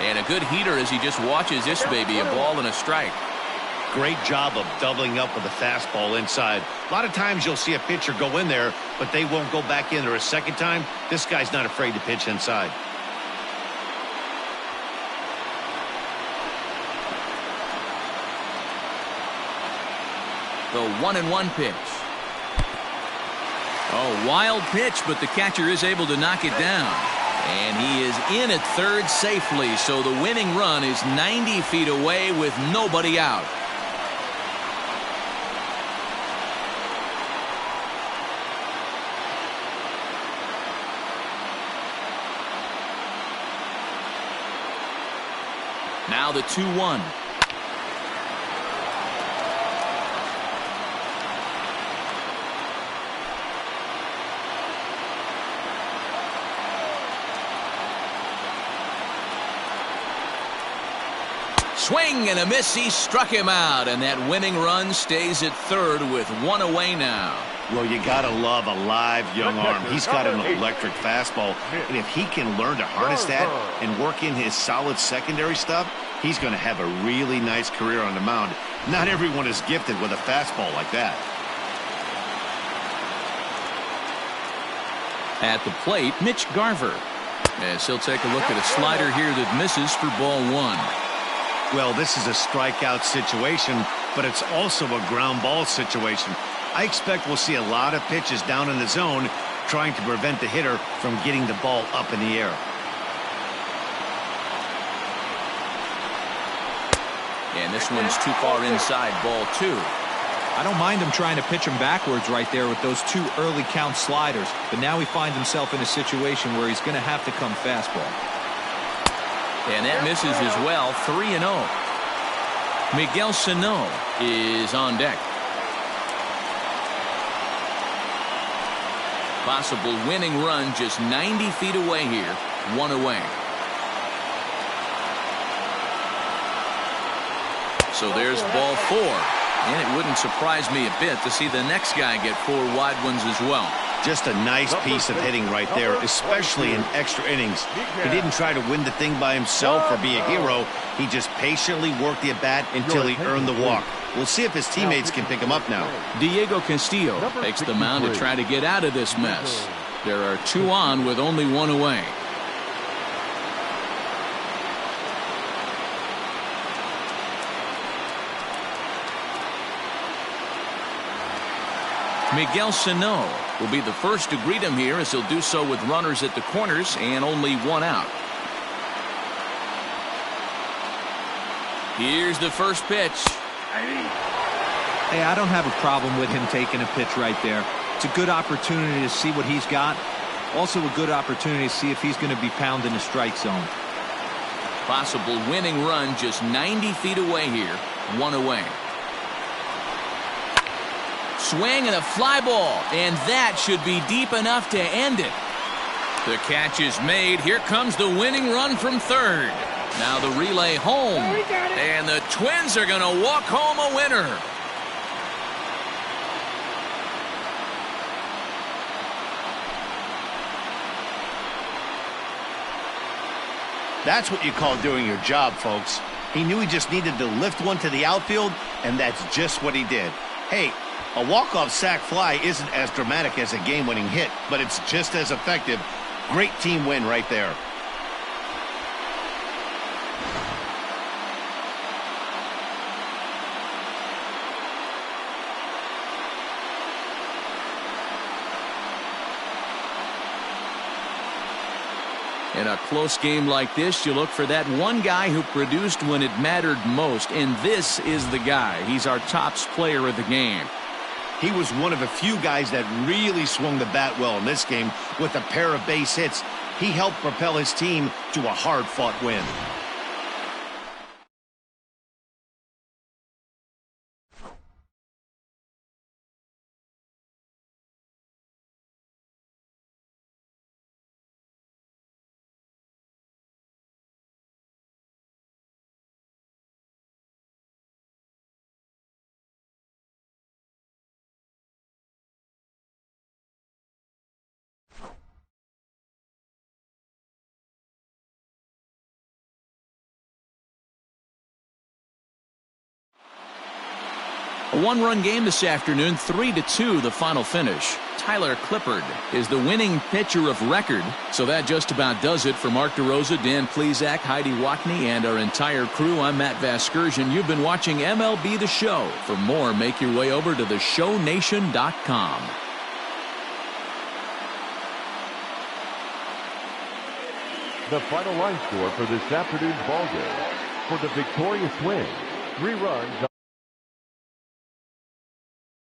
Speaker 2: And a good heater as he just watches this baby. A ball and a strike.
Speaker 1: Great job of doubling up with a fastball inside. A lot of times you'll see a pitcher go in there, but they won't go back in there a second time. This guy's not afraid to pitch inside.
Speaker 2: The 1-1 pitch. Oh, wild pitch, but the catcher is able to knock it down. And he is in at third safely, so the winning run is 90 feet away with nobody out. Now the 2-1. Swing and a miss. He struck him out, and that winning run stays at third with one away now.
Speaker 1: Well, you gotta love a live young arm. He's got an electric fastball, and if he can learn to harness that and work in his solid secondary stuff, he's going to have a really nice career on the mound. Not everyone is gifted with a fastball like that.
Speaker 2: At the plate, Mitch Garver. As he'll take a look at a slider here that misses for ball one.
Speaker 1: Well, this is a strikeout situation, but it's also a ground ball situation. I expect we'll see a lot of pitches down in the zone trying to prevent the hitter from getting the ball up in the air.
Speaker 2: And this one's too far inside, ball two.
Speaker 4: I don't mind him trying to pitch him backwards right there with those two early count sliders, but now he finds himself in a situation where he's going to have to come fastball.
Speaker 2: And that misses as well. 3-0. Miguel Sano is on deck. Possible winning run just 90 feet away here. One away. So there's ball four. And it wouldn't surprise me a bit to see the next guy get four wide ones as well.
Speaker 1: Just a nice piece of hitting right there, especially in extra innings. He didn't try to win the thing by himself or be a hero. He just patiently worked the at-bat until he earned the walk. We'll see if his teammates can pick him up now.
Speaker 2: Diego Castillo takes the mound to try to get out of this mess. There are two on with only one away. Miguel Sano will be the first to greet him here, as he'll do so with runners at the corners and only one out. Here's the first pitch.
Speaker 4: Hey, I don't have a problem with him taking a pitch right there. It's a good opportunity to see what he's got. Also a good opportunity to see if he's going to be pounding the strike zone.
Speaker 2: Possible winning run just 90 feet away here. One away. Swing and a fly ball, and that should be deep enough to end it. The catch is made. Here comes the winning run from third. Now the relay home, and the Twins are going to walk home a winner.
Speaker 1: That's what you call doing your job, folks. He knew he just needed to lift one to the outfield, and that's just what he did. Hey, a walk-off sac fly isn't as dramatic as a game-winning hit, but it's just as effective. Great team win right there.
Speaker 2: In a close game like this, you look for that one guy who produced when it mattered most, and this is the guy. He's our top player of the game.
Speaker 1: He was one of a few guys that really swung the bat well in this game with a pair of base hits. He helped propel his team to a hard-fought win.
Speaker 2: A one-run game this afternoon, 3-2 the final finish. Tyler Clippard is the winning pitcher of record. So that just about does it for Mark DeRosa, Dan Plesac, Heidi Watney, and our entire crew. I'm Matt Vasgersian. You've been watching MLB The Show. For more, make your way over to theshownation.com.
Speaker 3: The final line score for this afternoon's ballgame. For the victorious win, 3 runs.